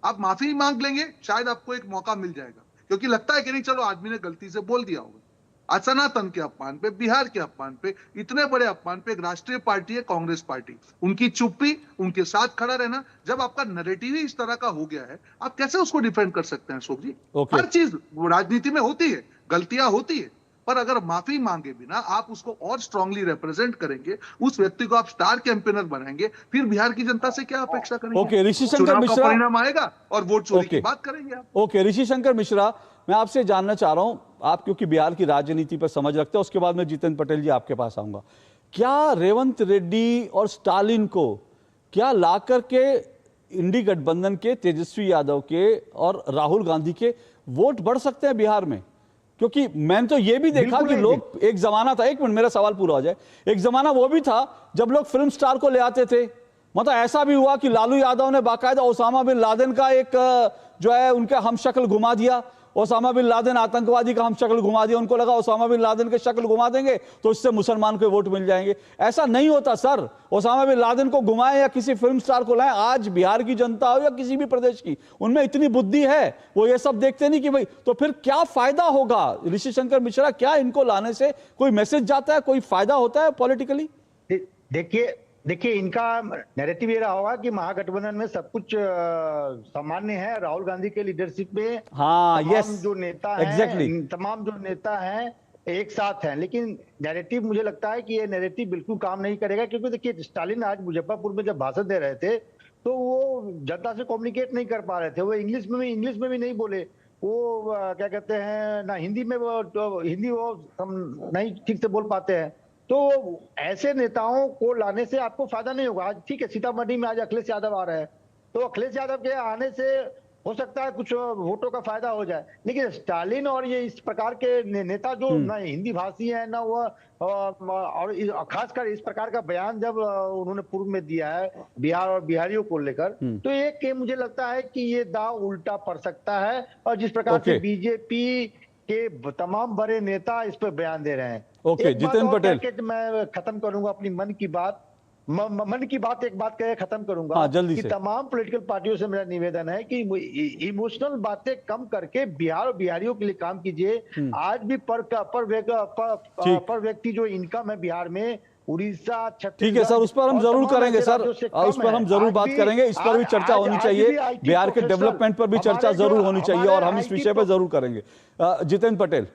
आप माफी मांग लेंगे, शायद आपको एक मौका मिल जाएगा, क्योंकि लगता है कि नहीं, चलो आदमी ने गलती से बोल दिया होगा। आज सनातन के अपमान पे, बिहार के अपमान पे, इतने बड़े अपमान पे एक राष्ट्रीय पार्टी है कांग्रेस पार्टी, उनकी चुप्पी, उनके साथ खड़ा रहना, जब आपका नैरेटिव ही इस तरह का हो गया है, आप कैसे उसको डिफेंड कर सकते हैं अशोक जी? हर चीज राजनीति में होती है, गलतियां होती है, पर अगर माफी मांगे बिना आप उसको और स्ट्रांगली रिप्रेजेंट करेंगे, उस व्यक्ति को आप स्टार कैंपेनर बनाएंगे, फिर बिहार की जनता से क्या अपेक्षा करेंगे? ओके, ऋषि शंकर चुनाव मिश्रा, का परिणाम आएगा और वोट चोरी की बात करेंगे आप। ओके, ऋषि शंकर मिश्रा, मैं आपसे जानना चाह रहा हूं, आप क्योंकि बिहार की राजनीति पर समझ रखते हैं, उसके बाद मैं जितेंद्र पटेल जी आपके पास आऊंगा। क्या रेवंत रेड्डी और स्टालिन को क्या ला करके इंडी गठबंधन के तेजस्वी यादव के और राहुल गांधी के वोट बढ़ सकते हैं बिहार में? क्योंकि मैंने तो ये भी देखा कि लोग, एक जमाना था, एक मिनट मेरा सवाल पूरा हो जाए, एक जमाना वो भी था जब लोग फिल्म स्टार को ले आते थे। मतलब ऐसा भी हुआ कि लालू यादव ने बाकायदा ओसामा बिन लादेन का एक जो है उनके हमशक्ल घुमा दिया। ओसामा बिन लादेन आतंकवादी का हमशक्ल घुमा दिया, उनको लगा ओसामा बिन लादेन के शक्ल घुमा देंगे तो इससे मुसलमान को वोट मिल जाएंगे। ऐसा नहीं होता सर, ओसामा बिन लादेन को घुमाएं या किसी फिल्म स्टार को लाएं, आज बिहार की जनता हो या किसी भी प्रदेश की, उनमें इतनी बुद्धि है, वो ये सब देखते नहीं कि भाई, तो फिर क्या फायदा होगा? ऋषि शंकर मिश्रा, क्या इनको लाने से कोई मैसेज जाता है, कोई फायदा होता है पॉलिटिकली? देखिए इनका नैरेटिव ये रहा होगा कि महागठबंधन में सब कुछ सामान्य है, राहुल गांधी के लीडरशिप में जो नेता हैं, तमाम जो नेता हैं एक साथ हैं। लेकिन नैरेटिव, मुझे लगता है कि ये नैरेटिव बिल्कुल काम नहीं करेगा, क्योंकि देखिए स्टालिन आज मुजफ्फरपुर में जब भाषण दे रहे थे तो वो जनता से कम्युनिकेट नहीं कर पा रहे थे। वो इंग्लिश में भी नहीं बोले, वो क्या कहते हैं ना, हिंदी में हिंदी वो नहीं ठीक से बोल पाते हैं। तो ऐसे नेताओं को लाने से आपको फायदा नहीं होगा। आज ठीक है, सीतामढ़ी में आज अखिलेश यादव आ रहे हैं, तो अखिलेश यादव के आने से हो सकता है कुछ वोटों का फायदा हो जाए, लेकिन स्टालिन और ये इस प्रकार के नेता जो ना हिंदी भाषी है ना वो, और खासकर इस प्रकार का बयान जब उन्होंने पूर्व में दिया है बिहार और बिहारियों को लेकर, तो एक मुझे लगता है कि ये दाव उल्टा पड़ सकता है। और जिस प्रकार से बीजेपी के तमाम बड़े नेता इस पर बयान दे रहे हैं। ओके, जितेंद्र पटेल, मैं खत्म करूंगा अपनी मन की बात एक बात कह खत्म करूंगा। जल्दी कि से। तमाम पॉलिटिकल पार्टियों से मेरा निवेदन है कि इमोशनल बातें कम करके बिहार और बिहारियों के लिए काम कीजिए। आज भी पर व्यक्ति जो इनकम है बिहार में, उड़ीसा, छत्तीसगढ़, ठीक है सर, उस पर हम जरूर करेंगे सर, उस पर हम जरूर बात करेंगे, इस पर भी चर्चा होनी चाहिए, बिहार के डेवलपमेंट पर भी चर्चा जरूर होनी चाहिए, और हम इस विषय पर जरूर करेंगे। जितेंद्र पटेल,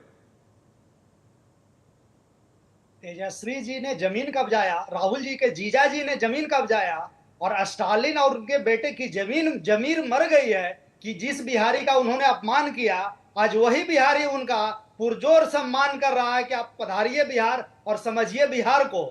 तेजस्वी जी ने जमीन कब्जाया, राहुल जी के जीजा जी ने जमीन कब्जाया, और स्टालिन और उनके बेटे की जमीन मर गई है कि जिस बिहारी का उन्होंने अपमान किया, आज वही बिहारी उनका पुरजोर सम्मान कर रहा है कि आप पधारिए बिहार और समझिए बिहार को।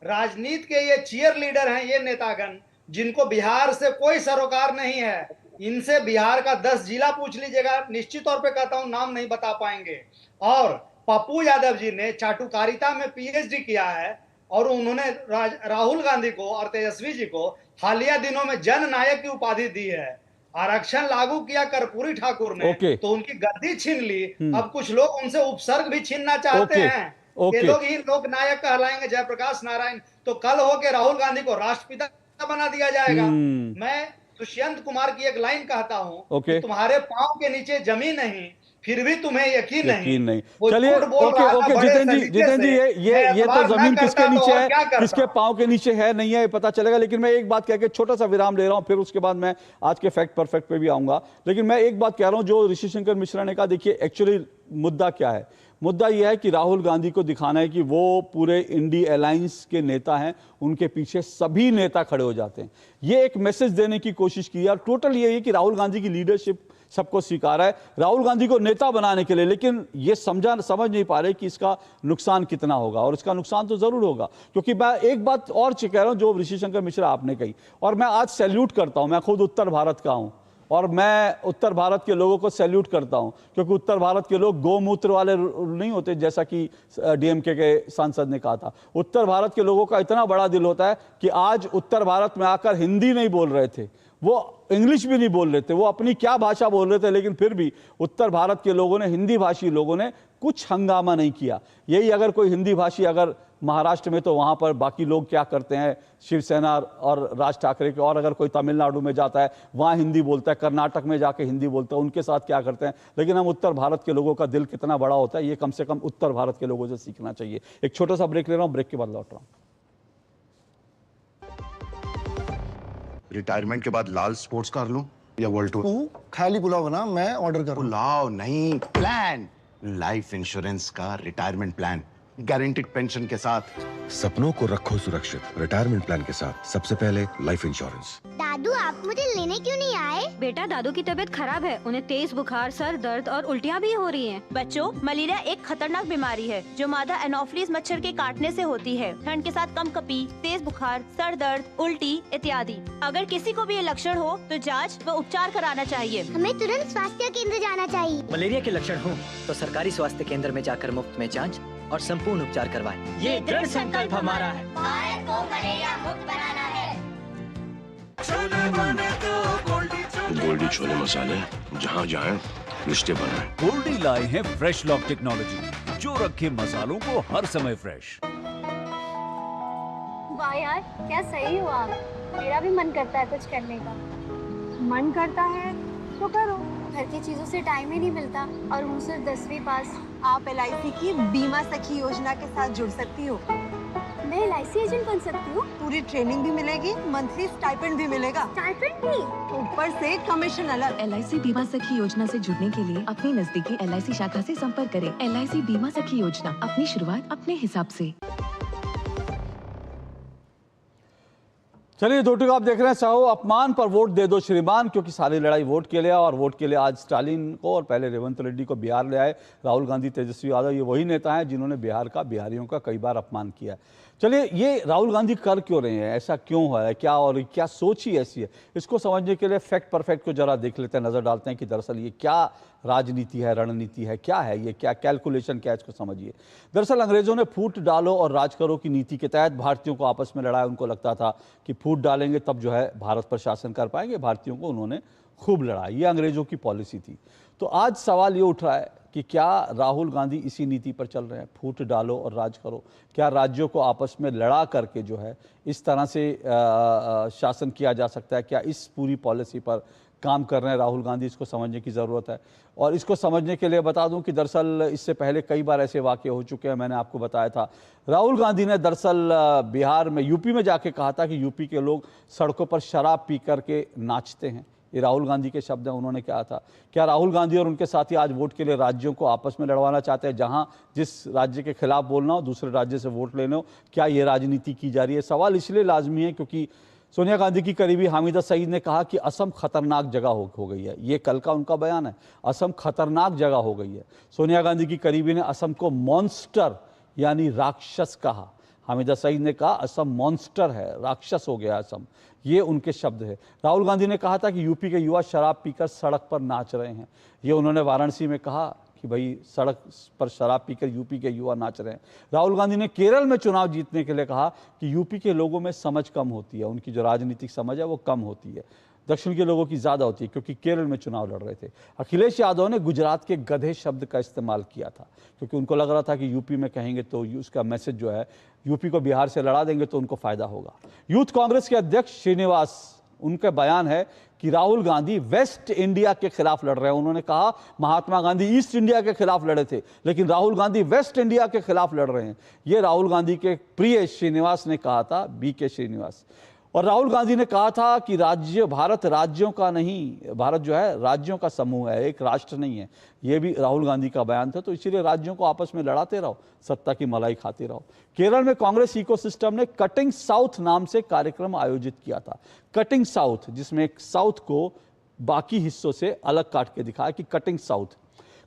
राजनीति के ये चीयर लीडर हैं, ये नेतागण, जिनको बिहार से कोई सरोकार नहीं है, इनसे बिहार का 10 जिला पूछ लीजिएगा, निश्चित तौर पे कहता हूं नाम नहीं बता पाएंगे। और पप्पू यादव जी ने चाटुकारिता में पीएचडी किया है, और उन्होंने राहुल गांधी को और तेजस्वी जी को हालिया दिनों में जननायक की उपाधि दी है। आरक्षण लागू किया कर्पूरी ठाकुर ने, तो उनकी गद्दी छीन ली। अब कुछ लोग उनसे उपसर्ग भी छीनना चाहते हैं। ये लोग ही लोक नायक कहलाएंगे, जयप्रकाश नारायण। तो कल हो के राहुल गांधी को राष्ट्रपिता बना दिया जाएगा। मैं दुष्यंत कुमार की एक लाइन कहता हूँ ओके। कि तुम्हारे पांव के नीचे जमीन नहीं, फिर भी तुम्हें यकीन नहीं। वो चलिए झूठ बोल ओके रहा था ओके बड़े जितेंद्र जी, सलीके जितेंद्र जी, से। ये मैं तो एतबार जमीन ना किसके करता तो नीचे और क्या है, करता? किसके पांव के नीचे है नहीं है, ये पता चलेगा। लेकिन मैं एक बात कह के छोटा सा विराम ले रहा हूं, फिर उसके बाद मैं आज के फैक्ट परफेक्ट पे भी आऊंगा। लेकिन मैं एक बात कह रहा हूं, जो ऋषि शंकर मिश्रा ने कहा, देखिए एक्चुअली मुद्दा क्या है। मुद्दा यह है कि राहुल गांधी को दिखाना है कि वो पूरे इंडी अलायंस के नेता हैं, उनके पीछे सभी नेता खड़े हो जाते हैं। ये एक मैसेज देने की कोशिश की है। टोटल ये है कि राहुल गांधी की लीडरशिप सबको स्वीकार है, राहुल गांधी को नेता बनाने के लिए, लेकिन ये समझ नहीं पा रहे कि इसका नुकसान कितना होगा। और इसका नुकसान तो जरूर होगा, क्योंकि मैं एक बात और कह रहा हूं जो ऋषि शंकर मिश्रा आपने कही, और मैं आज सैल्यूट करता हूं। मैं खुद उत्तर भारत का हूं और मैं उत्तर भारत के लोगों को सैल्यूट करता हूं, क्योंकि उत्तर भारत के लोग गोमूत्र वाले नहीं होते, जैसा कि डीएमके के सांसद ने कहा था। उत्तर भारत के लोगों का इतना बड़ा दिल होता है कि आज उत्तर भारत में आकर हिंदी नहीं बोल रहे थे, वो इंग्लिश भी नहीं बोल रहे थे, वो अपनी क्या भाषा बोल रहे थे, लेकिन फिर भी उत्तर भारत के लोगों ने, हिंदी भाषी लोगों ने कुछ हंगामा नहीं किया। यही अगर कोई हिंदी भाषी अगर महाराष्ट्र में, तो वहां पर बाकी लोग क्या करते हैं, शिवसेना और राज ठाकरे के, और अगर कोई तमिलनाडु में जाता है वहां हिंदी बोलता है, कर्नाटक में जाके हिंदी बोलता है, उनके साथ क्या करते हैं। लेकिन हम उत्तर भारत के लोगों का दिल कितना बड़ा होता है, ये कम से कम उत्तर भारत के लोगों से सीखना चाहिए। एक छोटा सा ब्रेक ले रहा हूं, ब्रेक के बाद लौट रहा हूं। रिटायरमेंट के बाद लाल स्पोर्ट्स कार लूं या वर्ल्ड टूर? तू खाली पुलाव बना, मैं ऑर्डर करूं। पुलाव नहीं, प्लान, लाइफ इंश्योरेंस का रिटायरमेंट प्लान, गारंटीड पेंशन के साथ। सपनों को रखो सुरक्षित रिटायरमेंट प्लान के साथ। सबसे पहले लाइफ इंश्योरेंस। दादू आप मुझे लेने क्यों नहीं आए? बेटा दादू की तबीयत खराब है, उन्हें तेज बुखार, सर दर्द और उल्टियाँ भी हो रही हैं। बच्चों, मलेरिया एक खतरनाक बीमारी है जो मादा एनोफिलीज मच्छर के काटने से होती है। ठंड के साथ कंपकपी, तेज बुखार, सर दर्द, उल्टी इत्यादि। अगर किसी को भी ये लक्षण हो तो जांच व उपचार कराना चाहिए। हमें तुरंत स्वास्थ्य केंद्र जाना चाहिए। मलेरिया के लक्षण हो तो सरकारी स्वास्थ्य केंद्र में जाकर मुफ्त में जांच और संपूर्ण उपचार करवाएं। ये दृढ़ संकल्प हमारा है। भारत को मलेरिया मुक्त बनाना है। गोल्डी छोले मसाले, जहाँ जाए रिश्ते बनाए। गोल्डी लाए हैं फ्रेश लॉक टेक्नोलॉजी, जो रखे मसालों को हर समय फ्रेश। वाह यार, क्या सही हो आप। मेरा भी मन करता है कुछ करने का। मन करता है तो करो। घर की चीजों से टाइम ही नहीं मिलता और हूँ सिर्फ 10वीं पास। आप LIC की बीमा सखी योजना के साथ जुड़ सकती हो। मैं LIC एजेंट बन सकती हूँ? पूरी ट्रेनिंग भी मिलेगी, मंथली स्टाइपेंड भी मिलेगा। स्टाइपेंड भी? ऊपर से कमीशन अलग। LIC बीमा सखी योजना से जुड़ने के लिए अपनी नजदीकी LIC शाखा से संपर्क करें। LIC बीमा सखी योजना, अपनी शुरुआत अपने हिसाब से। चलिए दोटो आप देख रहे हैं साहो अपमान पर वोट दे दो श्रीमान, क्योंकि सारी लड़ाई वोट के लिए, और वोट के लिए आज स्टालिन को और पहले रेवंत रेड्डी को बिहार ले आए। राहुल गांधी, तेजस्वी यादव, ये वही नेता हैं जिन्होंने बिहार का, बिहारियों का कई बार अपमान किया है। चलिए ये राहुल गांधी कर क्यों रहे हैं, ऐसा क्यों है, क्या और क्या सोच ही ऐसी है, इसको समझने के लिए फैक्ट परफेक्ट को जरा देख लेते हैं, नजर डालते हैं कि दरअसल ये क्या राजनीति है, रणनीति है, क्या है ये, क्या कैलकुलेशन क्या है, इसको समझिए। दरअसल अंग्रेजों ने फूट डालो और राज करो की नीति के तहत भारतीयों को आपस में लड़ाया। उनको लगता था कि फूट डालेंगे तब जो है भारत पर शासन कर पाएंगे। भारतीयों को उन्होंने खूब लड़ा, ये अंग्रेजों की पॉलिसी थी। तो आज सवाल ये उठ रहा है कि क्या राहुल गांधी इसी नीति पर चल रहे हैं, फूट डालो और राज करो? क्या राज्यों को आपस में लड़ा करके जो है इस तरह से शासन किया जा सकता है? क्या इस पूरी पॉलिसी पर काम कर रहे हैं राहुल गांधी? इसको समझने की ज़रूरत है। और इसको समझने के लिए बता दूं कि दरअसल इससे पहले कई बार ऐसे वाक़ये हो चुके हैं। मैंने आपको बताया था राहुल गांधी ने दरअसल बिहार में, यूपी में जाके कहा था कि यूपी के लोग सड़कों पर शराब पी करके नाचते हैं। ये राहुल गांधी के शब्द हैं, उन्होंने कहा था। क्या राहुल गांधी और उनके साथी आज वोट के लिए राज्यों को आपस में लड़वाना चाहते हैं, जहां जिस राज्य के खिलाफ बोलना हो दूसरे राज्य से वोट लेने हो? क्या ये राजनीति की जा रही है? सवाल इसलिए लाजमी है क्योंकि सोनिया गांधी की करीबी हामिदा सईद ने कहा कि असम खतरनाक जगह हो गई है। ये कल का उनका बयान है, असम खतरनाक जगह हो गई है। सोनिया गांधी की करीबी ने असम को मॉन्स्टर यानी राक्षस कहा। हामिदा सईद ने कहा असम मॉन्स्टर है, राक्षस हो गया असम, ये उनके शब्द है। राहुल गांधी ने कहा था कि यूपी के युवा शराब पीकर सड़क पर नाच रहे हैं। ये उन्होंने वाराणसी में कहा कि भाई सड़क पर शराब पीकर यूपी के युवा नाच रहे हैं। राहुल गांधी ने केरल में चुनाव जीतने के लिए कहा कि यूपी के लोगों में समझ कम होती है, उनकी जो राजनीतिक समझ है वो कम होती है, दक्षिण के लोगों की ज़्यादा होती है, क्योंकि केरल में चुनाव लड़ रहे थे। अखिलेश यादव ने गुजरात के गधे शब्द का इस्तेमाल किया था, क्योंकि उनको लग रहा था कि यूपी में कहेंगे तो उसका मैसेज जो है, यूपी को बिहार से लड़ा देंगे तो उनको फ़ायदा होगा। यूथ कांग्रेस के अध्यक्ष श्रीनिवास, उनका बयान है कि राहुल गांधी वेस्ट इंडिया के खिलाफ लड़ रहे हैं। उन्होंने कहा महात्मा गांधी ईस्ट इंडिया के खिलाफ लड़े थे, लेकिन राहुल गांधी वेस्ट इंडिया के खिलाफ लड़ रहे हैं। ये राहुल गांधी के प्रिय श्रीनिवास ने कहा था, BK श्रीनिवास। और राहुल गांधी ने कहा था कि भारत राज्यों का नहीं, भारत जो है राज्यों का समूह है, एक राष्ट्र नहीं है। ये भी राहुल गांधी का बयान था। तो इसीलिए राज्यों को आपस में लड़ाते रहो, सत्ता की मलाई खाते रहो। केरल में कांग्रेस इकोसिस्टम ने कटिंग साउथ नाम से कार्यक्रम आयोजित किया था। कटिंग साउथ, जिसमें साउथ को बाकी हिस्सों से अलग काट के दिखाया कि कटिंग साउथ।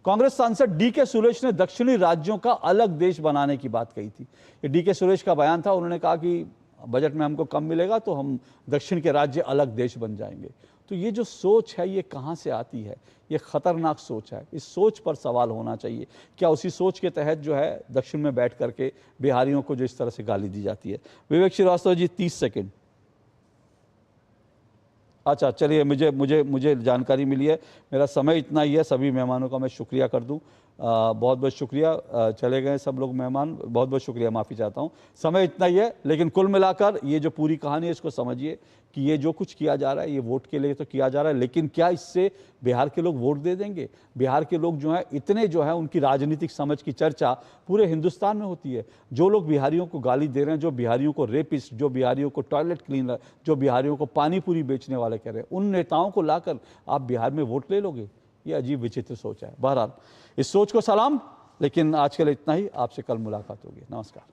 कांग्रेस सांसद DK सुरेश ने दक्षिणी राज्यों का अलग देश बनाने की बात कही थी। ये DK सुरेश का बयान था। उन्होंने कहा कि बजट में हमको कम मिलेगा तो हम दक्षिण के राज्य अलग देश बन जाएंगे। तो ये जो सोच है ये कहाँ से आती है? ये खतरनाक सोच है। इस सोच पर सवाल होना चाहिए। क्या उसी सोच के तहत जो है दक्षिण में बैठ करके बिहारियों को जो इस तरह से गाली दी जाती है? विवेक श्रीवास्तव जी 30 सेकेंड। अच्छा चलिए, मुझे जानकारी मिली है। मेरा समय इतना ही है। सभी मेहमानों का मैं शुक्रिया कर दूं। बहुत बहुत शुक्रिया। चले गए सब लोग मेहमान, बहुत बहुत शुक्रिया, माफ़ी चाहता हूं। समय इतना ही है, लेकिन कुल मिलाकर ये जो पूरी कहानी है इसको समझिए कि ये जो कुछ किया जा रहा है ये वोट के लिए तो किया जा रहा है, लेकिन क्या इससे बिहार के लोग वोट दे देंगे? बिहार के लोग जो हैं इतने जो है उनकी राजनीतिक समझ की चर्चा पूरे हिंदुस्तान में होती है। जो लोग बिहारियों को गाली दे रहे हैं, जो बिहारियों को रेपिस्ट, जो बिहारियों को टॉयलेट क्लीनर, जो बिहारियों को पानी पूरी बेचने वाले कह रहे हैं, उन नेताओं को लाकर आप बिहार में वोट ले लोगे? ये अजीब विचित्र सोच है। बहरहाल इस सोच को सलाम, लेकिन आज के लिए इतना ही। आपसे कल मुलाकात होगी। नमस्कार।